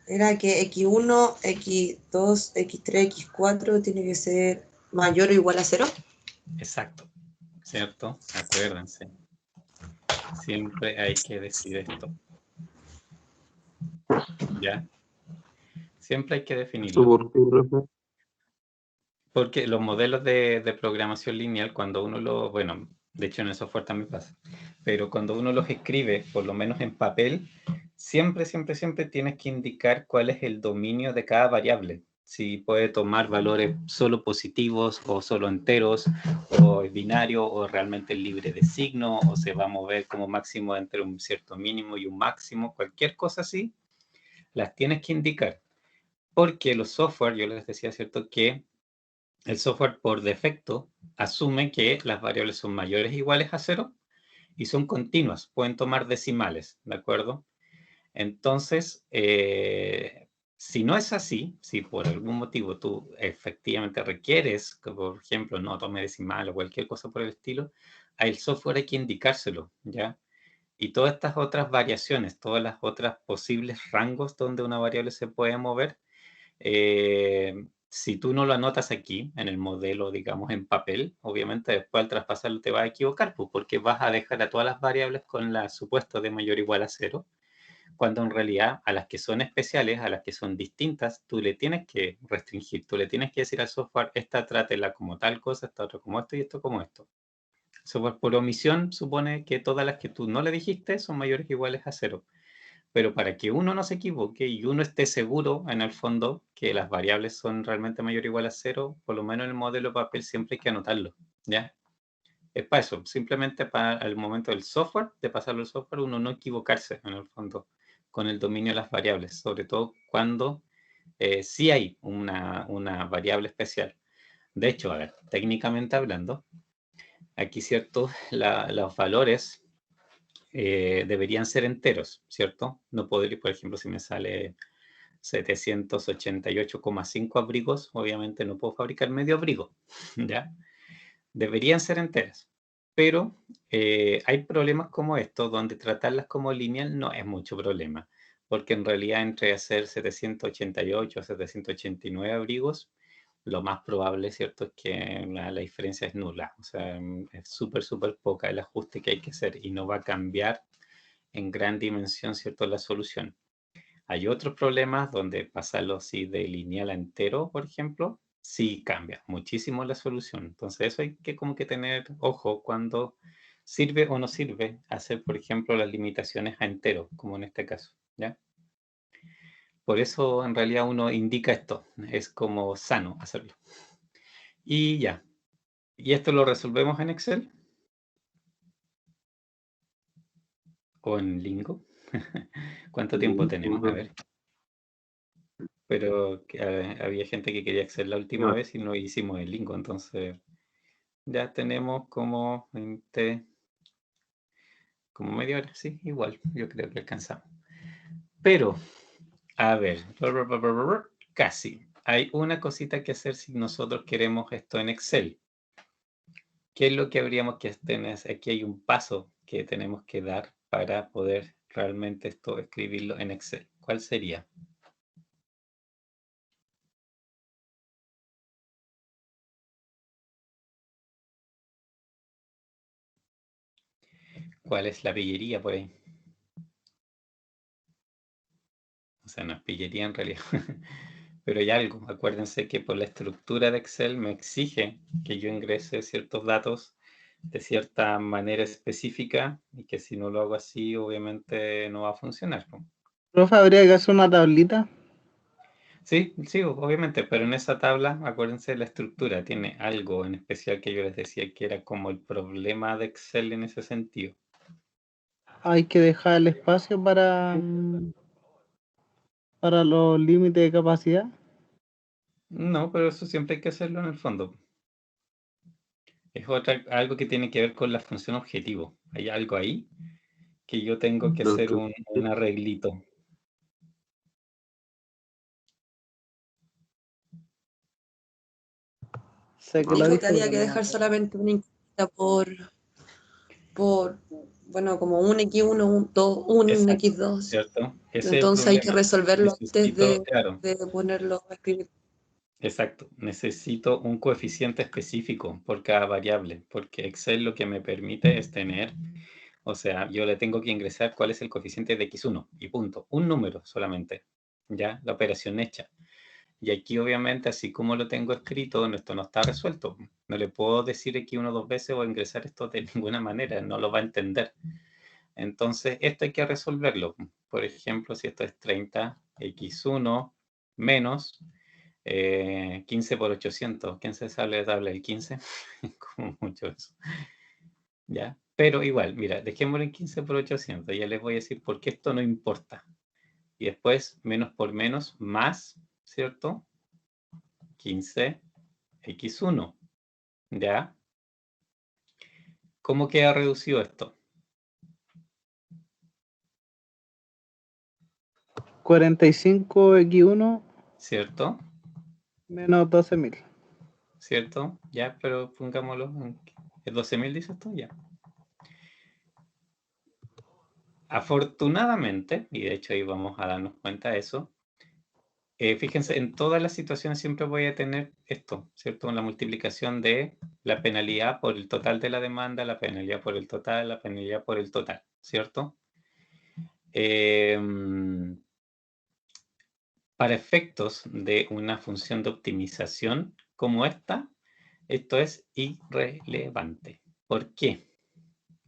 Era que X1, X2, X3, X4 tiene que ser mayor o igual a 0. Exacto, ¿cierto? Acuérdense. Siempre hay que decir esto. ¿Ya? Siempre hay que definirlo. ¿Por qué, Rafa? Porque los modelos de programación lineal, cuando uno los, bueno, de hecho en el software también pasa, pero cuando uno los escribe, por lo menos en papel, siempre tienes que indicar cuál es el dominio de cada variable. Si puede tomar valores solo positivos o solo enteros, o es binario, o realmente libre de signo, o se va a mover como máximo entre un cierto mínimo y un máximo, cualquier cosa así, las tienes que indicar. Porque los software, yo les decía, ¿cierto?, que el software por defecto asume que las variables son mayores o iguales a 0 y son continuas, pueden tomar decimales, ¿de acuerdo? Entonces, si no es así, si por algún motivo tú efectivamente requieres que, por ejemplo, no tome decimal o cualquier cosa por el estilo, al software hay que indicárselo, ¿ya? Y todas estas otras variaciones, todas las otras posibles rangos donde una variable se puede mover, si tú no lo anotas aquí, en el modelo, digamos, en papel, obviamente después al traspasarlo te vas a equivocar, pues, porque vas a dejar a todas las variables con la supuesto de mayor o igual a 0, cuando en realidad a las que son especiales, a las que son distintas, tú le tienes que restringir, tú le tienes que decir al software, esta trátela como tal cosa, esta otra como esto y esto como esto. El software por omisión supone que todas las que tú no le dijiste son mayores o iguales a 0. Pero para que uno no se equivoque y uno esté seguro, en el fondo, que las variables son realmente mayor o igual a 0, por lo menos en el modelo de papel siempre hay que anotarlo, ¿ya? Es para eso, simplemente para el momento del software, de pasarlo al software, uno no equivocarse, en el fondo, con el dominio de las variables, sobre todo cuando sí hay una variable especial. De hecho, a ver, técnicamente hablando, aquí, ¿cierto? Los valores deberían ser enteros, ¿cierto? No podría, por ejemplo, si me sale 788,5 abrigos, obviamente no puedo fabricar medio abrigo, ¿ya? Deberían ser enteras. Pero hay problemas como estos, donde tratarlas como lineal no es mucho problema, porque en realidad entre hacer 788 a 789 abrigos, lo más probable, ¿cierto?, es que la diferencia es nula. O sea, es súper, súper poca el ajuste que hay que hacer y no va a cambiar en gran dimensión, ¿cierto?, la solución. Hay otros problemas donde pasarlo así de lineal a entero, por ejemplo, sí cambia muchísimo la solución. Entonces eso hay que como que tener ojo cuando sirve o no sirve hacer, por ejemplo, las limitaciones a entero, como en este caso, ¿ya? Por eso en realidad uno indica esto, es como sano hacerlo. Y ya. ¿Y esto lo resolvemos en Excel? ¿O en Lingo? ¿Cuánto tiempo tenemos? A ver. Pero había gente que quería Excel la última vez y no hicimos el Lingo, entonces ya tenemos como 20, como media hora, sí, igual, yo creo que alcanzamos. Pero, a ver, casi. Hay una cosita que hacer si nosotros queremos esto en Excel. ¿Qué es lo que habríamos que tener? Aquí hay un paso que tenemos que dar para poder realmente esto escribirlo en Excel. ¿Cuál sería? ¿Cuál es la pillería por ahí? O sea, no es pillería en realidad. Pero hay algo. Acuérdense que por la estructura de Excel me exige que yo ingrese ciertos datos de cierta manera específica y que si no lo hago así, obviamente no va a funcionar, ¿no? Profe, habría que hacer una tablita. Sí, sí, obviamente, pero en esa tabla, acuérdense, la estructura tiene algo en especial que yo les decía que era como el problema de Excel en ese sentido. Hay que dejar el espacio para los límites de capacidad. No, pero eso siempre hay que hacerlo en el fondo. Es algo que tiene que ver con la función objetivo. Hay algo ahí que yo tengo que hacer un arreglito. Sé que lo Dijo dijo, que había pero que no me dejar acuerdo. solamente una incógnita bueno, como un X1, un Exacto, X2. ¿cierto? Ese es el Entonces hay que problema. resolverlo antes Necesito, claro, de ponerlo a escribir. exacto. Necesito un coeficiente específico por cada variable, porque Excel lo que me permite es tener, o sea, yo le tengo que ingresar cuál es el coeficiente de X1 y punto. Un número solamente, ¿ya? La operación hecha. Y aquí obviamente, así como lo tengo escrito, esto no está resuelto. No le puedo decir X1 dos veces o ingresar esto de ninguna manera, no lo va a entender. Entonces, esto hay que resolverlo. Por ejemplo, si esto es 30, X1 menos 15 por 800. ¿Quién se sabe la tabla del 15? Como mucho eso. ¿Ya? Pero igual, mira, dejémoslo en 15 por 800. Ya les voy a decir por qué esto no importa. Y después, menos por menos, más, ¿cierto? 15, X1. ¿Ya? ¿Cómo queda reducido esto? 45x1 ¿Cierto? menos 12.000. ¿Cierto? Ya, pero pongámoslo en... ¿Es 12.000 dices tú? Ya. Afortunadamente, y de hecho ahí vamos a darnos cuenta de eso, fíjense, en todas las situaciones siempre voy a tener esto, ¿cierto? La multiplicación de la penalidad por el total de la demanda, la penalidad por el total, la penalidad por el total, ¿cierto? Para efectos de una función de optimización como esta, esto es irrelevante. ¿Por qué?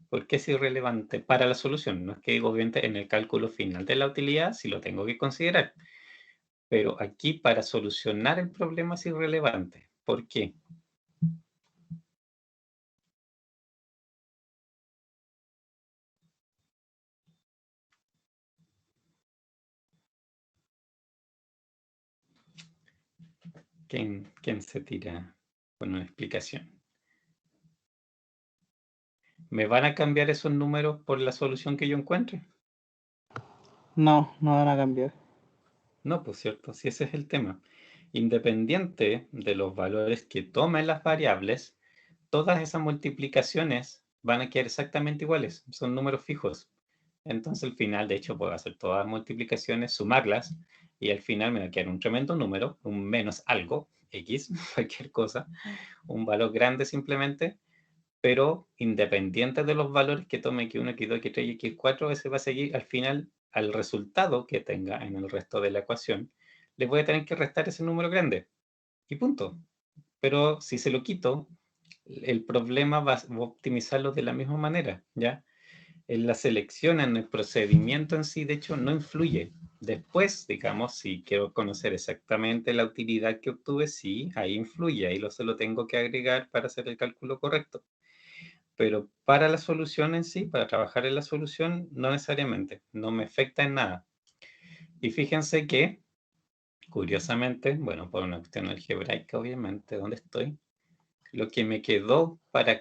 ¿Por qué es irrelevante para la solución? No es que obviamente en el cálculo final de la utilidad sí lo tengo que considerar, pero aquí para solucionar el problema es irrelevante. ¿Por qué? ¿Quién se tira? con una explicación. ¿Me van a cambiar esos números por la solución que yo encuentre? No, no van a cambiar. No, pues cierto, si ese es el tema. Independiente de los valores que tomen las variables, todas esas multiplicaciones van a quedar exactamente iguales, son números fijos. Entonces al final, de hecho, puedo hacer todas las multiplicaciones, sumarlas, y al final me va a quedar un tremendo número, un menos algo, X, cualquier cosa, un valor grande simplemente, pero independiente de los valores que tome X1, X2, X3 y X4, ese va a seguir al final, al resultado que tenga en el resto de la ecuación, le voy a tener que restar ese número grande, y punto. Pero si se lo quito, el problema va a optimizarlo de la misma manera, ¿ya? En la selección, en el procedimiento en sí, de hecho, no influye. Después, digamos, si quiero conocer exactamente la utilidad que obtuve, sí, ahí influye, ahí se lo tengo que agregar para hacer el cálculo correcto. Pero para la solución en sí, para trabajar en la solución, no necesariamente, no me afecta en nada. Y fíjense que, curiosamente, bueno, por una cuestión algebraica, obviamente, ¿dónde estoy? Lo que me quedó para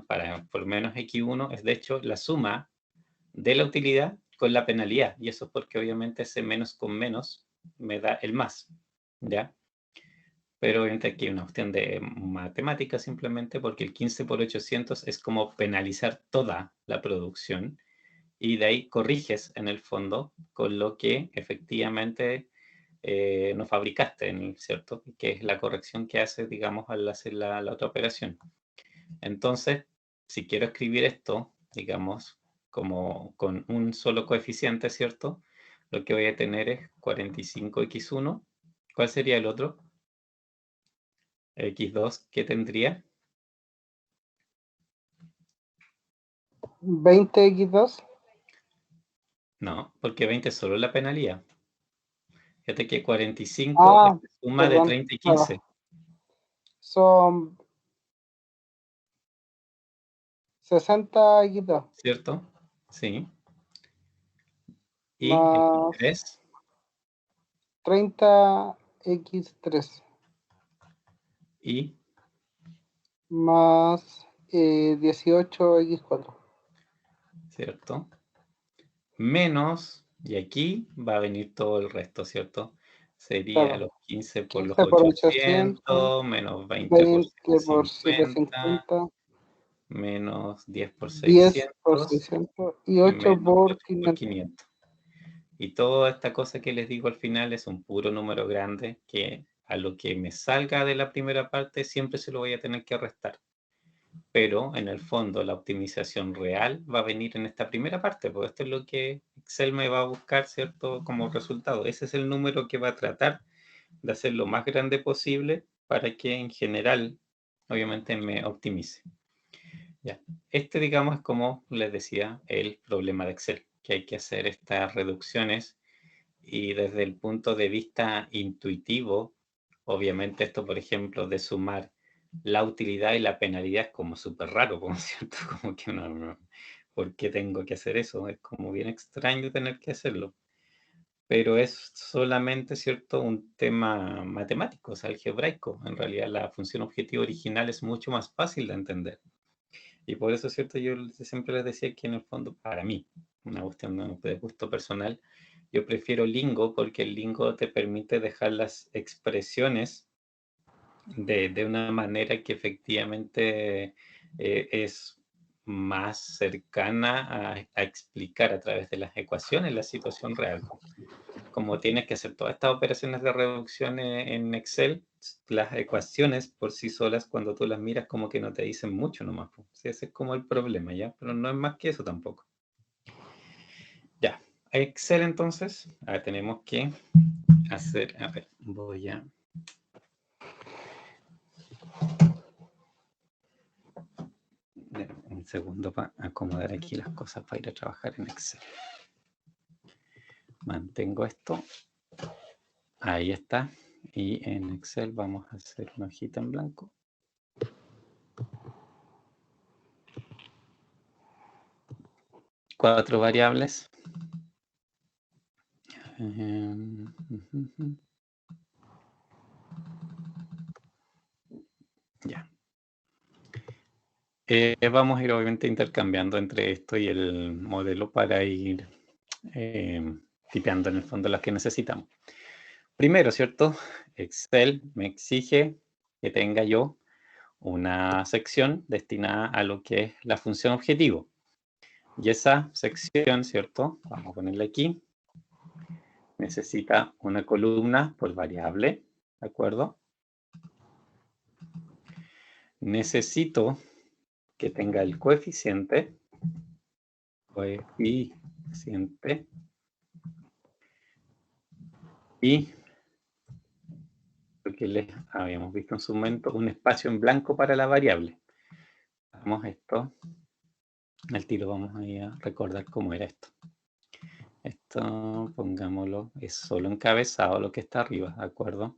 para por menos X1 es de hecho la suma de la utilidad con la penalidad. Y eso es porque obviamente ese menos con menos me da el más, ¿ya? Pero obviamente aquí hay una cuestión de matemática simplemente porque el 15 por 800 es como penalizar toda la producción y de ahí corriges en el fondo con lo que efectivamente no fabricaste, ¿cierto? Que es la corrección que hace, digamos, al hacer la otra operación. Entonces, si quiero escribir esto, digamos, como con un solo coeficiente, ¿cierto? Lo que voy a tener es 45x1. ¿Cuál sería el otro? X2, ¿qué tendría? 20x2. No, porque 20 es solo la penalidad. Fíjate que 45 Ah, es la suma de perdón. 30 y 15, Son 60x2 ¿cierto? Sí. Y más X3 30x3 y más 18x4. ¿cierto? Menos, y aquí va a venir todo el resto, ¿cierto? Sería Claro, los 15 por los 15 por 800, 800, menos 20 por 20 por 750, 750, menos 10 por 10 por 600, 600 y y 8 menos por 8 por 500. 500. Y toda esta cosa que les digo al final es un puro número grande que a lo que me salga de la primera parte siempre se lo voy a tener que restar. Pero en el fondo la optimización real va a venir en esta primera parte, porque esto es lo que Excel me va a buscar, ¿cierto? Como resultado. Ese es el número que va a tratar de hacer lo más grande posible para que en general, obviamente, me optimice. Ya. Este, digamos, es como les decía, el problema de Excel, que hay que hacer estas reducciones y desde el punto de vista intuitivo, obviamente esto, por ejemplo, de sumar la utilidad y la penalidad es como súper raro, como cierto, como que no, ¿por qué tengo que hacer eso? Es como bien extraño tener que hacerlo. Pero es solamente, ¿cierto?, un tema matemático, o sea, algebraico. En realidad la función objetivo original es mucho más fácil de entender. Y por eso, ¿cierto? Yo siempre les decía que en el fondo, para mí, una cuestión de gusto personal, yo prefiero Lingo porque el Lingo te permite dejar las expresiones de una manera que efectivamente es más cercana a explicar a través de las ecuaciones la situación real. Como tienes que hacer todas estas operaciones de reducción en Excel, las ecuaciones por sí solas, cuando tú las miras, como que no te dicen mucho nomás. Po. Sí, ese es como el problema, ¿ya? Pero no es más que eso tampoco. Ya, Excel entonces, ahora tenemos que hacer, a ver, voy a... Un segundo para acomodar aquí las cosas para ir a trabajar en Excel. Mantengo esto. Ahí está. Y en Excel vamos a hacer una hojita en blanco. Cuatro variables. Ya. Vamos a ir obviamente intercambiando entre esto y el modelo para ir tipeando en el fondo las que necesitamos. Primero, ¿cierto? Excel me exige que tenga yo una sección destinada a lo que es la función objetivo. Y esa sección, ¿cierto? Vamos a ponerla aquí. Necesita una columna por variable, ¿de acuerdo? Necesito que tenga el coeficiente y lo que les habíamos visto en su momento, un espacio en blanco para la variable. Hagamos esto. Al tiro vamos a ir a recordar cómo era esto. Esto, pongámoslo, es solo encabezado lo que está arriba, ¿de acuerdo?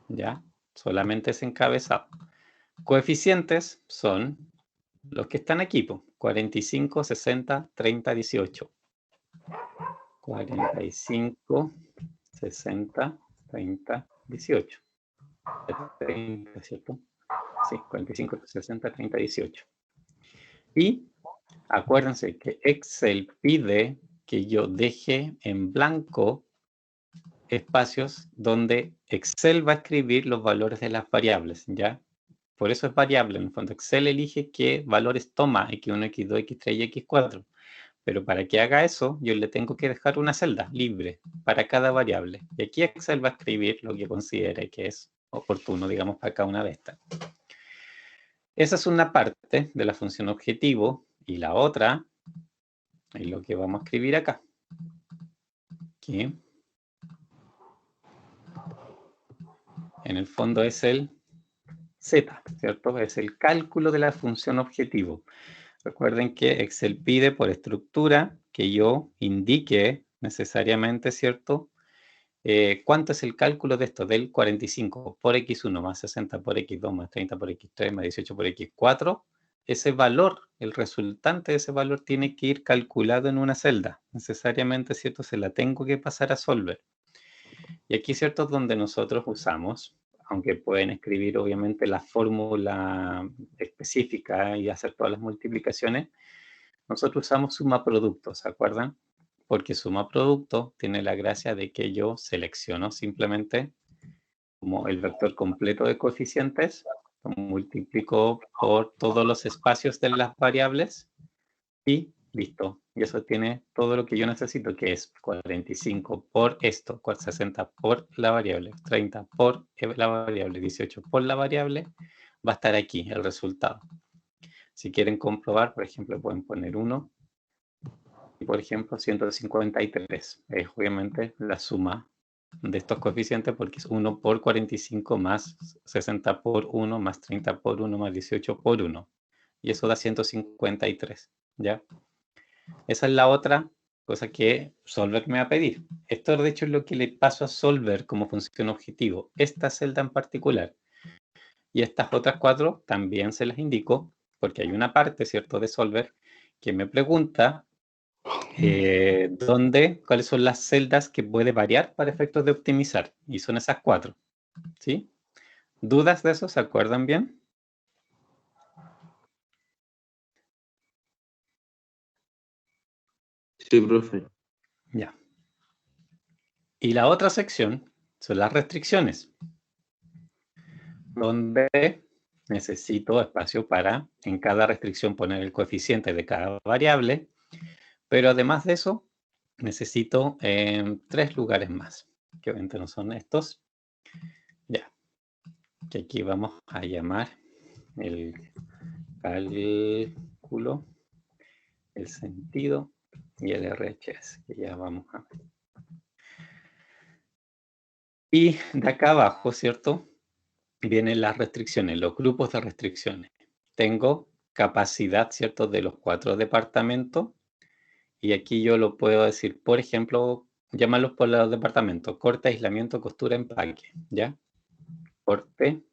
Ya, solamente es encabezado. Coeficientes son los que están aquí, 45, 60, 30, 18. 45, 60, 30, 18. 30, ¿cierto? Sí, 45, 60, 30, 18. Y acuérdense que Excel pide que yo deje en blanco espacios donde Excel va a escribir los valores de las variables, ¿ya? Por eso es variable, en el fondo Excel elige qué valores toma X1, X2, X3 y X4. Pero para que haga eso, yo le tengo que dejar una celda libre para cada variable. Y aquí Excel va a escribir lo que considere que es oportuno, digamos, para cada una de estas. Esa es una parte de la función objetivo y la otra es lo que vamos a escribir acá. Aquí. En el fondo es el Z, ¿cierto? Es el cálculo de la función objetivo. Recuerden que Excel pide por estructura que yo indique necesariamente, ¿cierto? ¿Cuánto es el cálculo de esto? Del 45 por X1 más 60 por X2 más 30 por X3 más 18 por X4. Ese valor, el resultante de ese valor tiene que ir calculado en una celda. Necesariamente, ¿cierto? Se la tengo que pasar a Solver. Y aquí, ¿cierto? Es donde nosotros usamos, aunque pueden escribir obviamente la fórmula específica y hacer todas las multiplicaciones, nosotros usamos suma producto, ¿se acuerdan? Porque suma producto tiene la gracia de que yo selecciono simplemente como el vector completo de coeficientes, lo multiplico por todos los espacios de las variables y listo. Y eso tiene todo lo que yo necesito, que es 45 por esto, 60 por la variable, 30 por la variable, 18 por la variable, va a estar aquí el resultado. Si quieren comprobar, por ejemplo, pueden poner 1 y, por ejemplo, 153. Es obviamente la suma de estos coeficientes porque es 1 por 45 más 60 por 1 más 30 por 1 más 18 por 1. Y eso da 153, ¿ya? Esa es la otra cosa que Solver me va a pedir. Esto, de hecho, es lo que le paso a Solver como función objetivo. Esta celda en particular. Y estas otras 4 también se las indico porque hay una parte, ¿cierto?, de Solver que me pregunta cuáles son las celdas que puede variar para efectos de optimizar. Y son esas 4. ¿Sí? ¿Dudas de eso? ¿Se acuerdan bien? Sí, profe. Ya. Y la otra sección son las restricciones, donde necesito espacio para en cada restricción poner el coeficiente de cada variable, pero además de eso necesito 3 lugares más, que obviamente no son estos. Ya, que aquí vamos a llamar el cálculo, el sentido y el RHS, que ya vamos a ver. Y de acá abajo, ¿cierto?, vienen las restricciones, los grupos de restricciones. Tengo capacidad, ¿cierto?, de los 4 departamentos. Y aquí yo lo puedo decir, por ejemplo, llamarlos por los departamentos. Corte, aislamiento, costura, empaque. ¿Ya? Corte,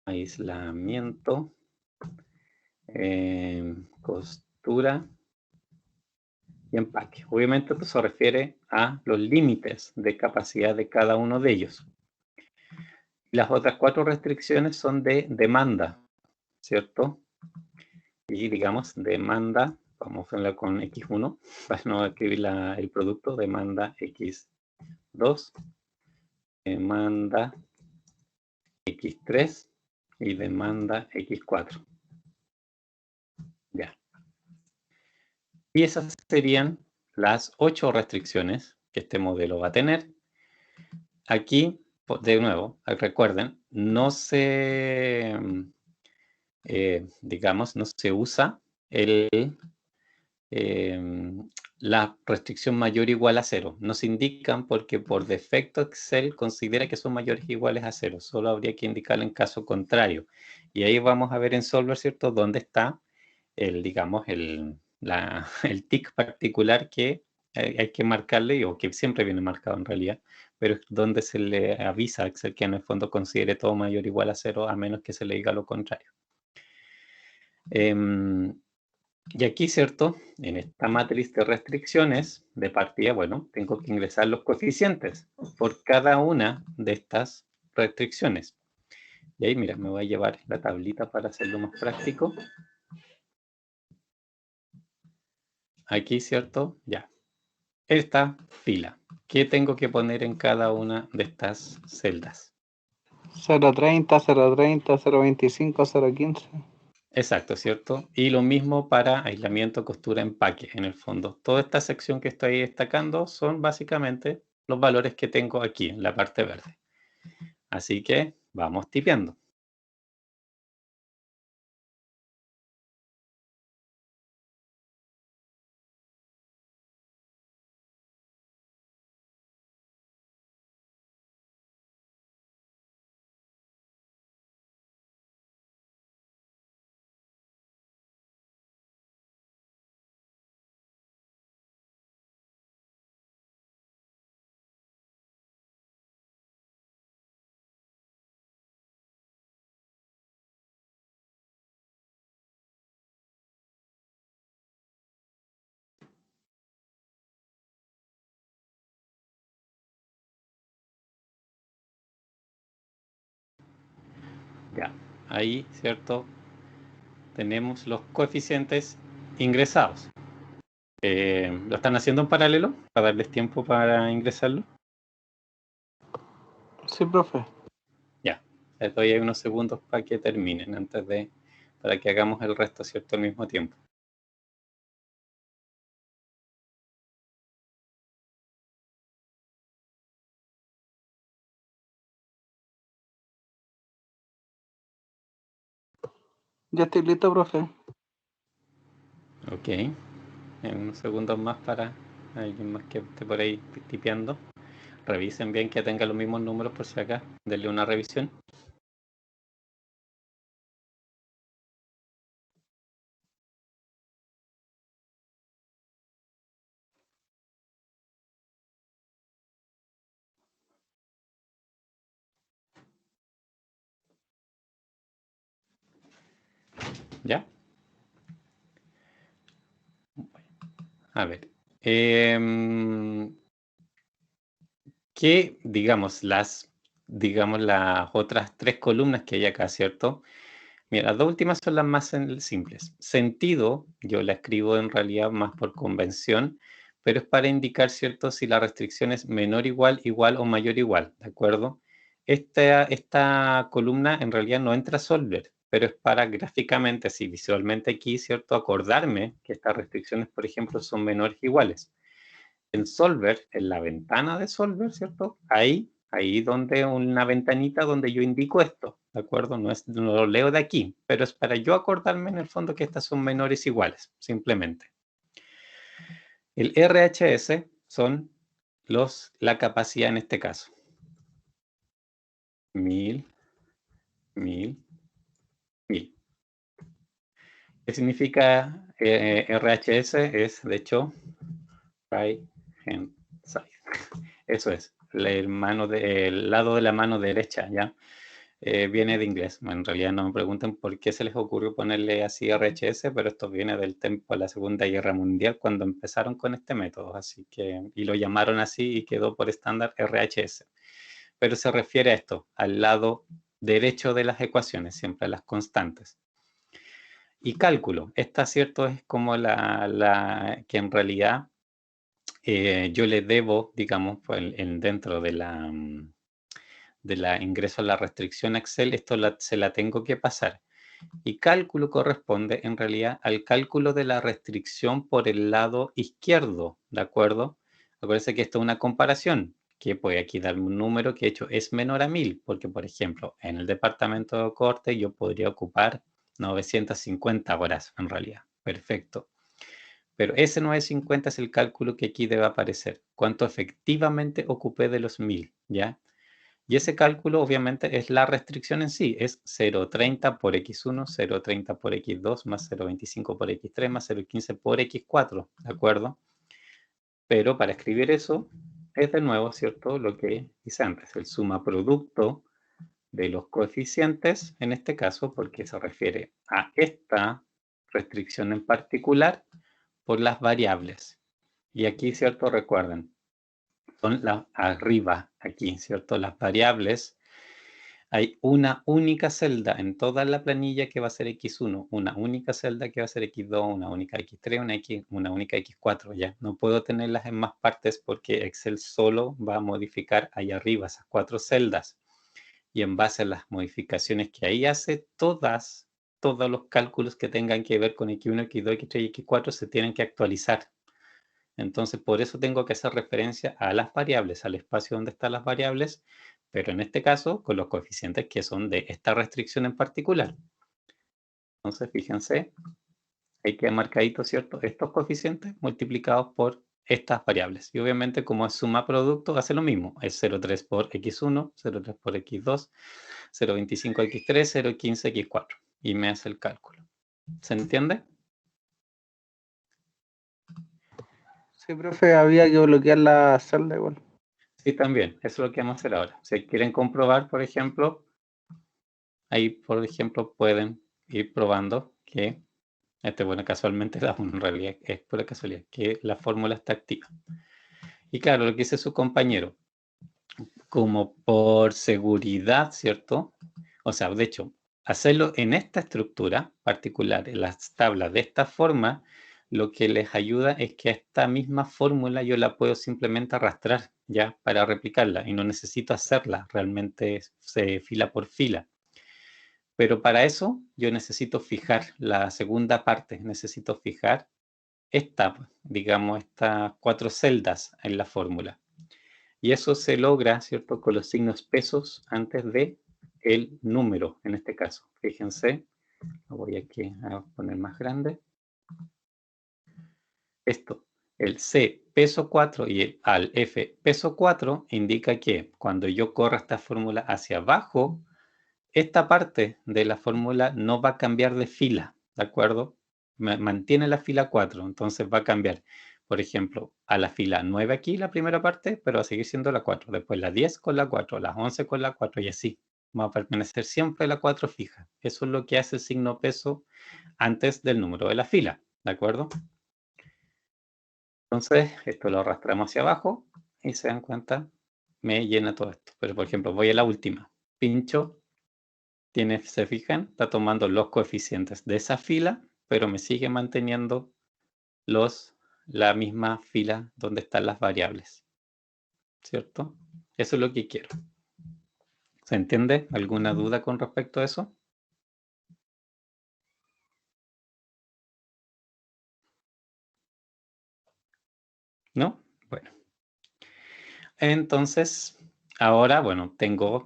aislamiento, costura y empaque. Obviamente esto se refiere a los límites de capacidad de cada uno de ellos. Las otras 4 restricciones son de demanda. ¿cierto? Y digamos demanda, vamos a hablar con X1, para no escribir el producto, demanda X2, demanda X3 y demanda X4. Ya. Y esas serían las 8 restricciones que este modelo va a tener. Aquí, de nuevo, recuerden, no se, digamos, no se usa la restricción mayor o igual a 0. No se indican porque por defecto Excel considera que son mayores o iguales a 0. Solo habría que indicarlo en caso contrario. Y ahí vamos a ver en Solver, ¿cierto?, dónde está digamos, el tick particular que hay que marcarle, o que siempre viene marcado en realidad, pero es donde se le avisa a Excel que en el fondo considere todo mayor o igual a 0, a menos que se le diga lo contrario. Y aquí, ¿cierto? En esta matriz de restricciones de partida, bueno, tengo que ingresar los coeficientes por cada una de estas restricciones. Y ahí, mira, me voy a llevar la tablita para hacerlo más práctico. Aquí, ¿cierto? Ya. Esta fila. ¿Qué tengo que poner en cada una de estas celdas? 0.30, 0.30, 0.25, 0.15. Exacto, ¿cierto? Y lo mismo para aislamiento, costura, empaque. En el fondo, toda esta sección que estoy destacando son básicamente los valores que tengo aquí en la parte verde. Así que vamos tipeando. Ya, ahí, ¿cierto? Tenemos los coeficientes ingresados. ¿Lo están haciendo en paralelo para darles tiempo para ingresarlo? Sí, profe. Ya, les doy ahí unos segundos para que terminen para que hagamos el resto, ¿cierto?, al mismo tiempo. Ya estoy listo, profe. Ok, unos segundos más para alguien más que esté por ahí tipeando. Revisen bien que tenga los mismos números por si acá. Denle una revisión. ¿Ya? A ver. ¿Qué, digamos, las otras 3 columnas que hay acá, ¿cierto? Mira, las dos últimas son las más simples. Sentido, yo la escribo en realidad más por convención, pero es para indicar, ¿cierto?, si la restricción es menor igual, igual o mayor igual, ¿de acuerdo? Esta columna en realidad no entra a Solver, pero es para gráficamente, así visualmente aquí, ¿cierto?, acordarme que estas restricciones, por ejemplo, son menores o iguales. En Solver, en la ventana de Solver, ¿cierto? Ahí donde una ventanita donde yo indico esto, ¿de acuerdo? No lo leo de aquí, pero es para yo acordarme en el fondo que estas son menores iguales, simplemente. El RHS son la capacidad en este caso. 1000, 1000, 1000. ¿Qué significa RHS? Es, de hecho, right hand side. Eso es, el lado de la mano derecha, ¿ya? Viene de inglés. En realidad no me pregunten por qué se les ocurrió ponerle así RHS, pero esto viene del tiempo de la Segunda Guerra Mundial, cuando empezaron con este método, y lo llamaron así y quedó por estándar RHS. Pero se refiere a esto, al lado derecho de las ecuaciones, siempre a las constantes. Y cálculo. Esta, ¿cierto? Es como la que en realidad yo le debo, digamos, pues, dentro de la ingreso a la restricción Excel, esto se la tengo que pasar. Y cálculo corresponde en realidad al cálculo de la restricción por el lado izquierdo, ¿de acuerdo? Acuérdense que esto es una comparación, que puede aquí darme un número que de hecho es menor a 1000, porque por ejemplo, en el departamento de corte yo podría ocupar 950 horas en realidad. Perfecto. Pero ese 950 es el cálculo que aquí debe aparecer. ¿Cuánto efectivamente ocupé de los 1000? ¿Ya? Y ese cálculo obviamente es la restricción en sí, es 0,30 por x1, 0,30 por x2, más 0,25 por x3, más 0,15 por x4, ¿de acuerdo? Pero para escribir eso, es de nuevo, ¿cierto? Lo que hice antes, el suma producto de los coeficientes, en este caso, porque se refiere a esta restricción en particular, por las variables. Y aquí, ¿cierto? Recuerden, son arriba, aquí, ¿cierto? Las variables. Hay una única celda en toda la planilla que va a ser X1, una única celda que va a ser X2, una única X3, una única X4, ya. No puedo tenerlas en más partes porque Excel solo va a modificar ahí arriba esas 4 celdas. Y en base a las modificaciones que ahí hace, todos los cálculos que tengan que ver con X1, X2, X3 y X4 se tienen que actualizar. Entonces, por eso tengo que hacer referencia a las variables, al espacio donde están las variables, pero en este caso con los coeficientes que son de esta restricción en particular. Entonces, fíjense, hay que marcadito, ¿cierto? Estos coeficientes multiplicados por estas variables. Y obviamente como es suma producto, hace lo mismo. Es 0,3 por x1, 0,3 por x2, 0,25 x3, 0,15 x4. Y me hace el cálculo. ¿Se entiende? Sí, profe, había que bloquear la celda igual. Sí, también. Eso es lo que vamos a hacer ahora. Si quieren comprobar, por ejemplo, ahí, por ejemplo, pueden ir probando que, bueno, casualmente da en realidad es pura casualidad, que la fórmula está activa. Y claro, lo que dice su compañero, como por seguridad, ¿cierto? O sea, de hecho, hacerlo en esta estructura particular, en las tablas de esta forma, lo que les ayuda es que esta misma fórmula yo la puedo simplemente arrastrar ya para replicarla y no necesito hacerla realmente fila por fila. Pero para eso yo necesito fijar la segunda parte, necesito fijar digamos, estas 4 celdas en la fórmula. Y eso se logra, ¿cierto?, con los signos pesos antes de el número, en este caso. Fíjense, lo voy aquí a poner más grande. Esto, el C peso 4 y el al F peso 4 indica que cuando yo corra esta fórmula hacia abajo, esta parte de la fórmula no va a cambiar de fila, ¿de acuerdo? Mantiene la fila 4, entonces va a cambiar, por ejemplo, a la fila 9 aquí, la primera parte, pero va a seguir siendo la 4. Después la 10 con la 4, las 11 con la 4 y así. Va a permanecer siempre la 4 fija. Eso es lo que hace el signo peso antes del número de la fila, ¿de acuerdo? Entonces, esto lo arrastramos hacia abajo y se dan cuenta, me llena todo esto. Pero, por ejemplo, voy a la última. Pincho. Se fijan, está tomando los coeficientes de esa fila, pero me sigue manteniendo la misma fila donde están las variables. ¿Cierto? Eso es lo que quiero. ¿Se entiende? ¿Alguna duda con respecto a eso? ¿No? Bueno. Entonces, ahora, bueno,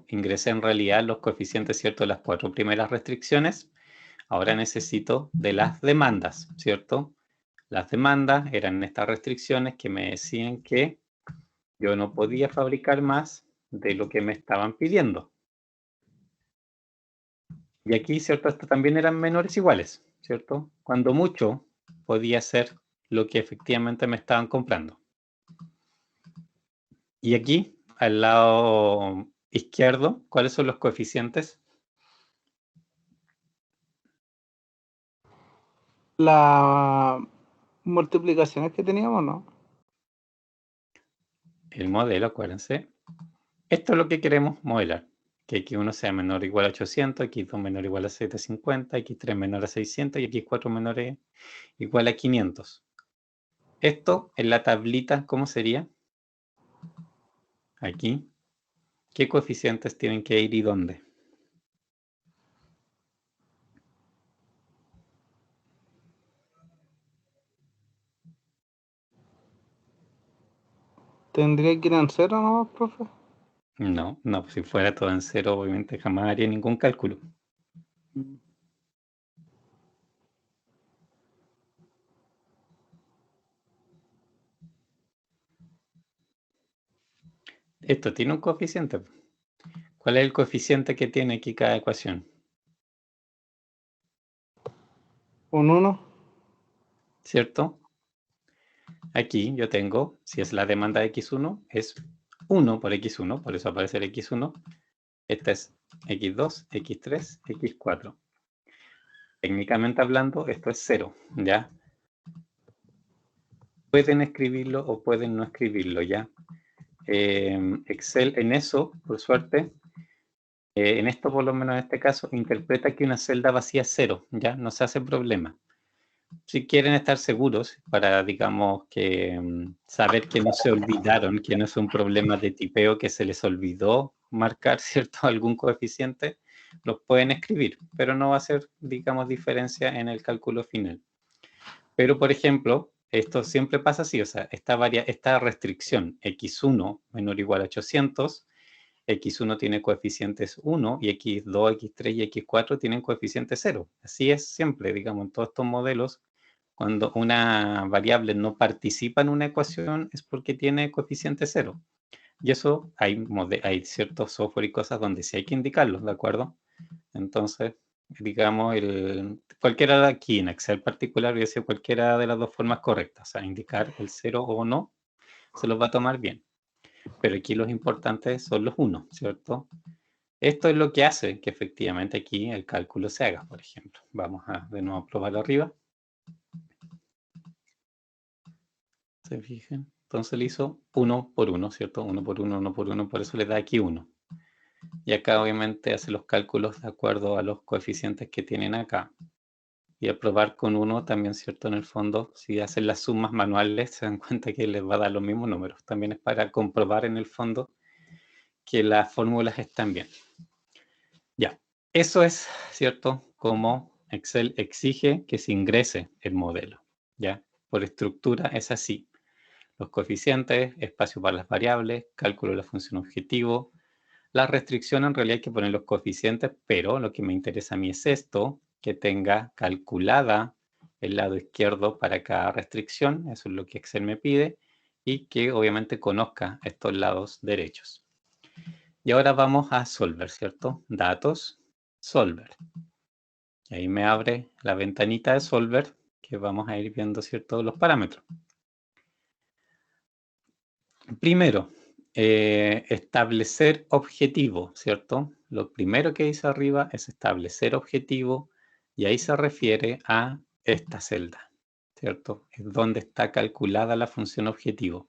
ingresé en realidad los coeficientes, ¿cierto? De las 4 primeras restricciones. Ahora necesito de las demandas, ¿cierto? Las demandas eran estas restricciones que me decían que yo no podía fabricar más de lo que me estaban pidiendo. Y aquí, ¿cierto? Estos también eran menores iguales, ¿cierto? Cuando mucho podía ser lo que efectivamente me estaban comprando. Y aquí, al lado izquierdo, ¿cuáles son los coeficientes? Las multiplicaciones que teníamos, ¿no? El modelo, acuérdense. Esto es lo que queremos modelar. que X1 sea menor o igual a 800, X2 menor o igual a 750, X3 menor a 600 y X4 menor o igual a 500. Esto en la tablita, ¿cómo sería? Aquí. ¿Qué coeficientes tienen que ir y dónde? ¿Tendría que ir en cero, no, profe? No, pues si fuera todo en cero, obviamente jamás haría ningún cálculo. Esto tiene un coeficiente. ¿Cuál es el coeficiente que tiene aquí cada ecuación? Un 1. ¿Cierto? Aquí yo tengo, si es la demanda de X1, es 1 por X1, por eso aparece el X1. Esta es X2, X3, X4. Técnicamente hablando, esto es 0, ¿ya? Pueden escribirlo o pueden no escribirlo, ¿ya? Excel en eso, por suerte, en esto por lo menos en este caso, interpreta que una celda vacía es 0, ¿ya? No se hace problema. Si quieren estar seguros para, digamos, que saber que no se olvidaron, que no es un problema de tipeo, que se les olvidó marcar, ¿cierto?, algún coeficiente, los pueden escribir, pero no va a hacer, digamos, diferencia en el cálculo final. Pero, por ejemplo, esto siempre pasa así, o sea, esta restricción X1 menor o igual a 800, X1 tiene coeficientes 1 y X2, X3 y X4 tienen coeficiente 0. Así es siempre, digamos, en todos estos modelos, cuando una variable no participa en una ecuación es porque tiene coeficiente 0. Y eso hay ciertos software y cosas donde sí hay que indicarlos, ¿de acuerdo? Entonces, digamos, cualquiera de aquí en Excel particular, voy a decir cualquiera de las dos formas correctas, o sea, indicar el 0 o no, se los va a tomar bien. Pero aquí los importantes son los 1, ¿cierto? Esto es lo que hace que efectivamente aquí el cálculo se haga, por ejemplo. Vamos a de nuevo a probarlo arriba. ¿Se fijan? Entonces le hizo 1 por 1, ¿cierto? 1 por 1, 1 por 1, por eso le da aquí 1. Y acá obviamente hace los cálculos de acuerdo a los coeficientes que tienen acá. Y al probar con 1 también, ¿cierto? En el fondo, si hacen las sumas manuales, se dan cuenta que les va a dar los mismos números. También es para comprobar en el fondo que las fórmulas están bien. Ya, eso es, ¿cierto? Como Excel exige que se ingrese el modelo, ¿ya? Por estructura es así. Los coeficientes, espacio para las variables, cálculo de la función objetivo. La restricción en realidad hay que poner los coeficientes, pero lo que me interesa a mí es esto, que tenga calculada el lado izquierdo para cada restricción, eso es lo que Excel me pide, y que obviamente conozca estos lados derechos. Y ahora vamos a Solver, ¿cierto? Datos, Solver. Y ahí me abre la ventanita de Solver, que vamos a ir viendo, ¿cierto?, los parámetros. Primero, establecer objetivo, ¿cierto? Lo primero que dice arriba es establecer objetivo y ahí se refiere a esta celda, ¿cierto? Es donde está calculada la función objetivo.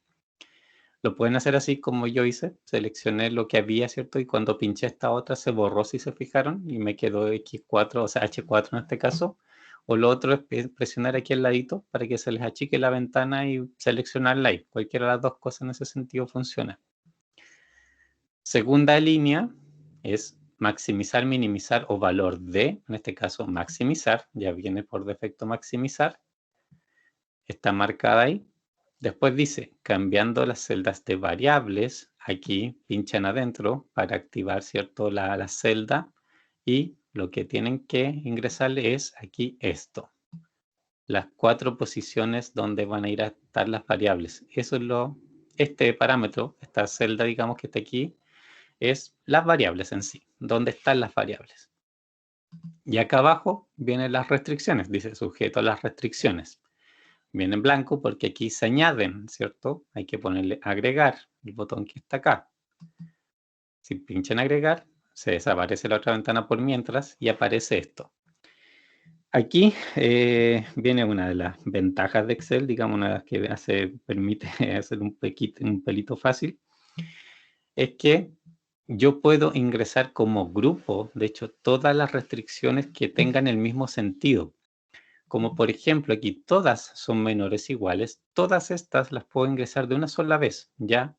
Lo pueden hacer así como yo hice, seleccioné lo que había, ¿cierto? Y cuando pinché esta otra se borró, si se fijaron, y me quedó X4, o sea, H4 en este caso. O lo otro es presionar aquí al ladito para que se les achique la ventana y seleccionarla ahí. Cualquiera de las dos cosas en ese sentido funciona. Segunda línea es maximizar, minimizar o valor de, en este caso maximizar, ya viene por defecto maximizar. Está marcada ahí. Después dice, cambiando las celdas de variables, aquí pinchan adentro para activar, ¿cierto?, la celda y lo que tienen que ingresarle es aquí esto. Las 4 posiciones donde van a ir a estar las variables. Eso es este parámetro, esta celda, digamos, que está aquí, es las variables en sí, donde están las variables. Y acá abajo vienen las restricciones, dice sujeto a las restricciones. Viene en blanco porque aquí se añaden, ¿cierto? Hay que ponerle agregar, el botón que está acá. Si pinchan agregar, se desaparece la otra ventana por mientras y aparece esto. Aquí viene una de las ventajas de Excel, digamos, una de las que permite hacer un pelito fácil, es que yo puedo ingresar como grupo, de hecho, todas las restricciones que tengan el mismo sentido. Como por ejemplo, aquí todas son menores iguales, todas estas las puedo ingresar de una sola vez, ¿ya?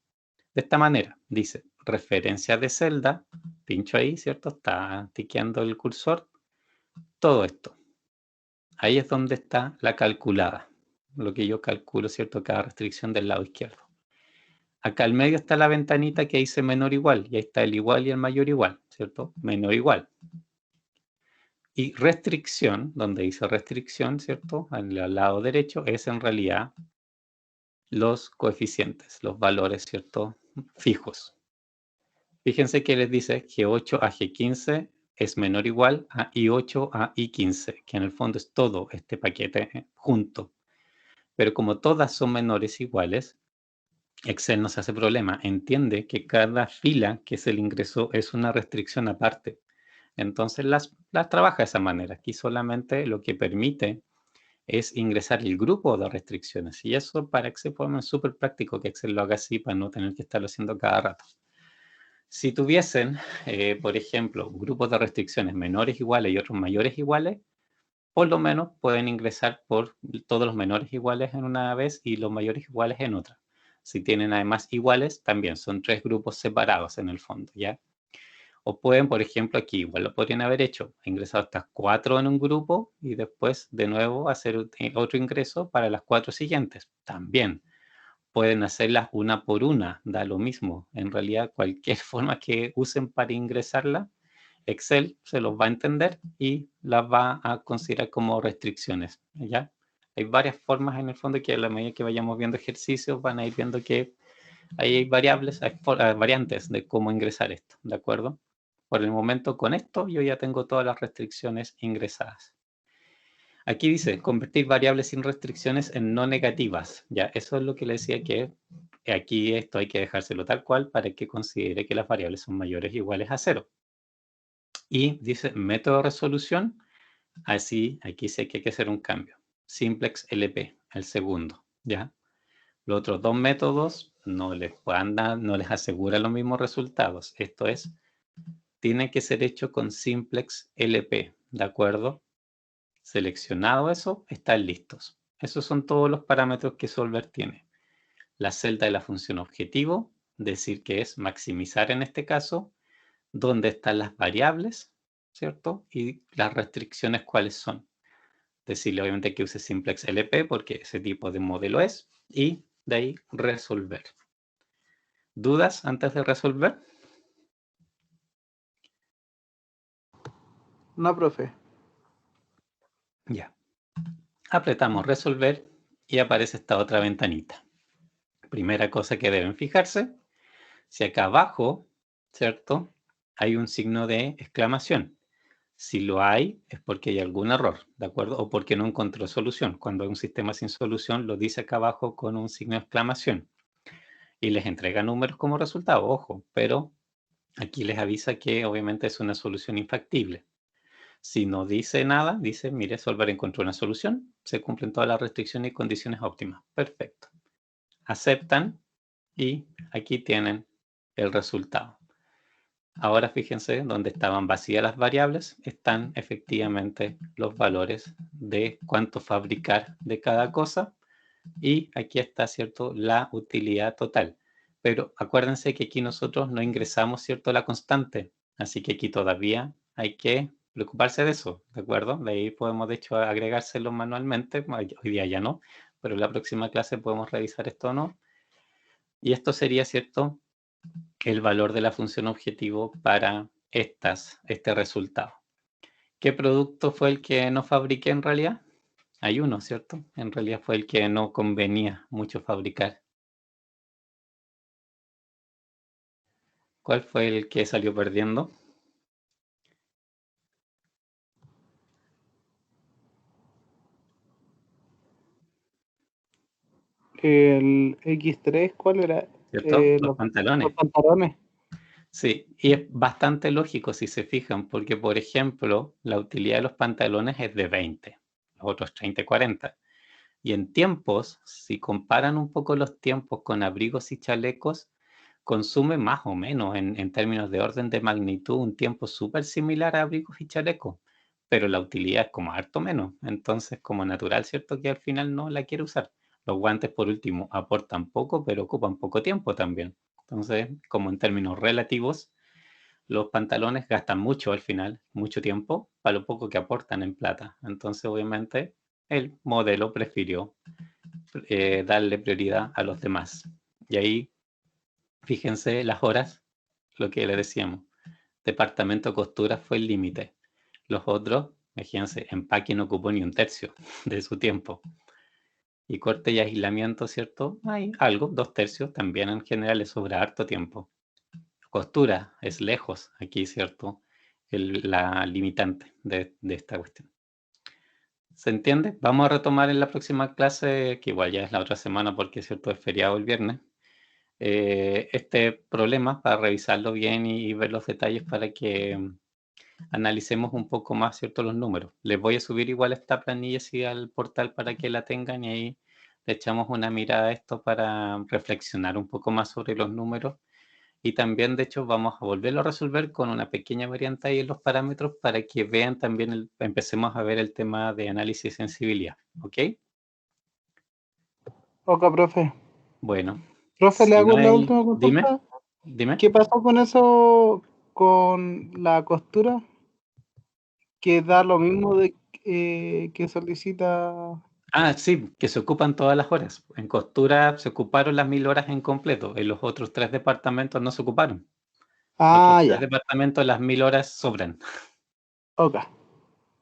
De esta manera, dice, referencia de celda, pincho ahí, ¿cierto? Está tiqueando el cursor, todo esto. Ahí es donde está la calculada, lo que yo calculo, ¿cierto? Cada restricción del lado izquierdo. Acá al medio está la ventanita que dice menor igual, y ahí está el igual y el mayor igual, ¿cierto? Menor igual. Y restricción, donde dice restricción, ¿cierto? Al lado derecho es en realidad los coeficientes, los valores, ¿cierto? Fijos. Fíjense que les dice G8 a G15 es menor o igual a I8 a I15, que en el fondo es todo este paquete junto. Pero como todas son menores iguales, Excel no se hace problema. Entiende que cada fila que se le ingresó es una restricción aparte. Entonces las trabaja de esa manera. Aquí solamente lo que permite es ingresar el grupo de restricciones. Y eso para Excel es súper práctico que Excel lo haga así para no tener que estarlo haciendo cada rato. Si tuviesen, por ejemplo, grupos de restricciones menores iguales y otros mayores iguales, por lo menos pueden ingresar por todos los menores iguales en una vez y los mayores iguales en otra. Si tienen además iguales, también son 3 grupos separados en el fondo, ¿ya? O pueden, por ejemplo, aquí igual lo podrían haber hecho, ingresado estas 4 en un grupo y después de nuevo hacer otro ingreso para las 4 siguientes. También pueden hacerlas una por una, da lo mismo. En realidad, cualquier forma que usen para ingresarla, Excel se los va a entender y las va a considerar como restricciones, ¿ya? Hay varias formas en el fondo que a la medida que vayamos viendo ejercicios van a ir viendo que hay variables, hay variantes de cómo ingresar esto, ¿de acuerdo? Por el momento con esto yo ya tengo todas las restricciones ingresadas. Aquí dice convertir variables sin restricciones en no negativas. Ya, eso es lo que le decía que aquí esto hay que dejárselo tal cual para que considere que las variables son mayores o iguales a 0. Y dice método de resolución. Así, aquí sí que hay que hacer un cambio. Simplex LP, el segundo, ¿ya? Los otros dos métodos no les asegura los mismos resultados. Esto es, tiene que ser hecho con Simplex LP, ¿de acuerdo? Seleccionado eso, están listos. Esos son todos los parámetros que Solver tiene. La celda de la función objetivo, decir que es maximizar en este caso, dónde están las variables, ¿cierto? Y las restricciones cuáles son. Decirle obviamente que use Simplex LP porque ese tipo de modelo es, y de ahí resolver. ¿Dudas antes de resolver? No, profe. Ya. Apretamos resolver y aparece esta otra ventanita. Primera cosa que deben fijarse, si acá abajo, ¿cierto? Hay un signo de exclamación. Si lo hay, es porque hay algún error, ¿de acuerdo? O porque no encontró solución. Cuando hay un sistema sin solución, lo dice acá abajo con un signo de exclamación. Y les entrega números como resultado, ojo, pero aquí les avisa que obviamente es una solución infactible. Si no dice nada, dice, mire, Solver encontró una solución, se cumplen todas las restricciones y condiciones óptimas. Perfecto. Aceptan y aquí tienen el resultado. Ahora fíjense, donde estaban vacías las variables, están efectivamente los valores de cuánto fabricar de cada cosa. Y aquí está, ¿cierto?, la utilidad total. Pero acuérdense que aquí nosotros no ingresamos, ¿cierto?, la constante. Así que aquí todavía hay que preocuparse de eso, ¿de acuerdo? De ahí podemos, de hecho, agregárselo manualmente. Hoy día ya no, pero en la próxima clase podemos revisar esto o no. Y esto sería, ¿cierto?, el valor de la función objetivo para este resultado. ¿Qué producto fue el que no fabriqué en realidad? Hay uno, ¿cierto? En realidad fue el que no convenía mucho fabricar. ¿Cuál fue el que salió perdiendo? El X3, ¿cuál era? ¿Cierto? Los Los pantalones. pantalones. Sí, y es bastante lógico si se fijan, porque por ejemplo, la utilidad de los pantalones es de 20, los otros 30 y 40. Y en tiempos, si comparan un poco los tiempos con abrigos y chalecos, consume más o menos en términos de orden de magnitud un tiempo súper similar a abrigos y chalecos, pero la utilidad es como harto menos. Entonces, como natural, ¿cierto? Que al final no la quiere usar. Los guantes, por último, aportan poco, pero ocupan poco tiempo también. Entonces, como en términos relativos, los pantalones gastan mucho al final, mucho tiempo, para lo poco que aportan en plata. Entonces, obviamente, el modelo prefirió darle prioridad a los demás. Y ahí, fíjense las horas, lo que le decíamos. Departamento costura fue el límite. Los otros, fíjense, empaque no ocupó ni un tercio de su tiempo. Y corte y aislamiento, ¿cierto? Hay algo, 2/3, también en general le sobra harto tiempo. Costura es lejos aquí, ¿cierto? La limitante de esta cuestión. ¿Se entiende? Vamos a retomar en la próxima clase, que igual ya es la otra semana porque, ¿cierto?, es feriado el viernes. Este problema para revisarlo bien y ver los detalles para que analicemos un poco más, ¿cierto?, los números. Les voy a subir igual esta planilla así al portal para que la tengan y ahí le echamos una mirada a esto para reflexionar un poco más sobre los números. Y también, de hecho, vamos a volverlo a resolver con una pequeña variante ahí en los parámetros para que vean también, empecemos a ver el tema de análisis y sensibilidad. ¿Ok? Ok, profe. Bueno. Profe, le Si hago no la hay... última consulta. Dime. ¿Qué pasó con eso, con la costura? Que da lo mismo de que solicita. Ah, sí, que se ocupan todas las horas. En costura se ocuparon las 1000 horas en completo. En los otros 3 departamentos no se ocuparon. Los otros 3 Ya. departamentos las 1000 horas sobran. Ok.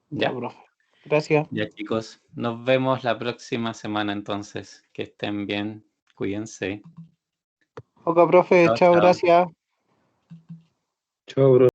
Ya, ¿Ya? profe. Gracias. Ya, chicos. Nos vemos la próxima semana entonces. Que estén bien. Cuídense. Ok, profe. Chao, Chao, chao. gracias. Chao, bro.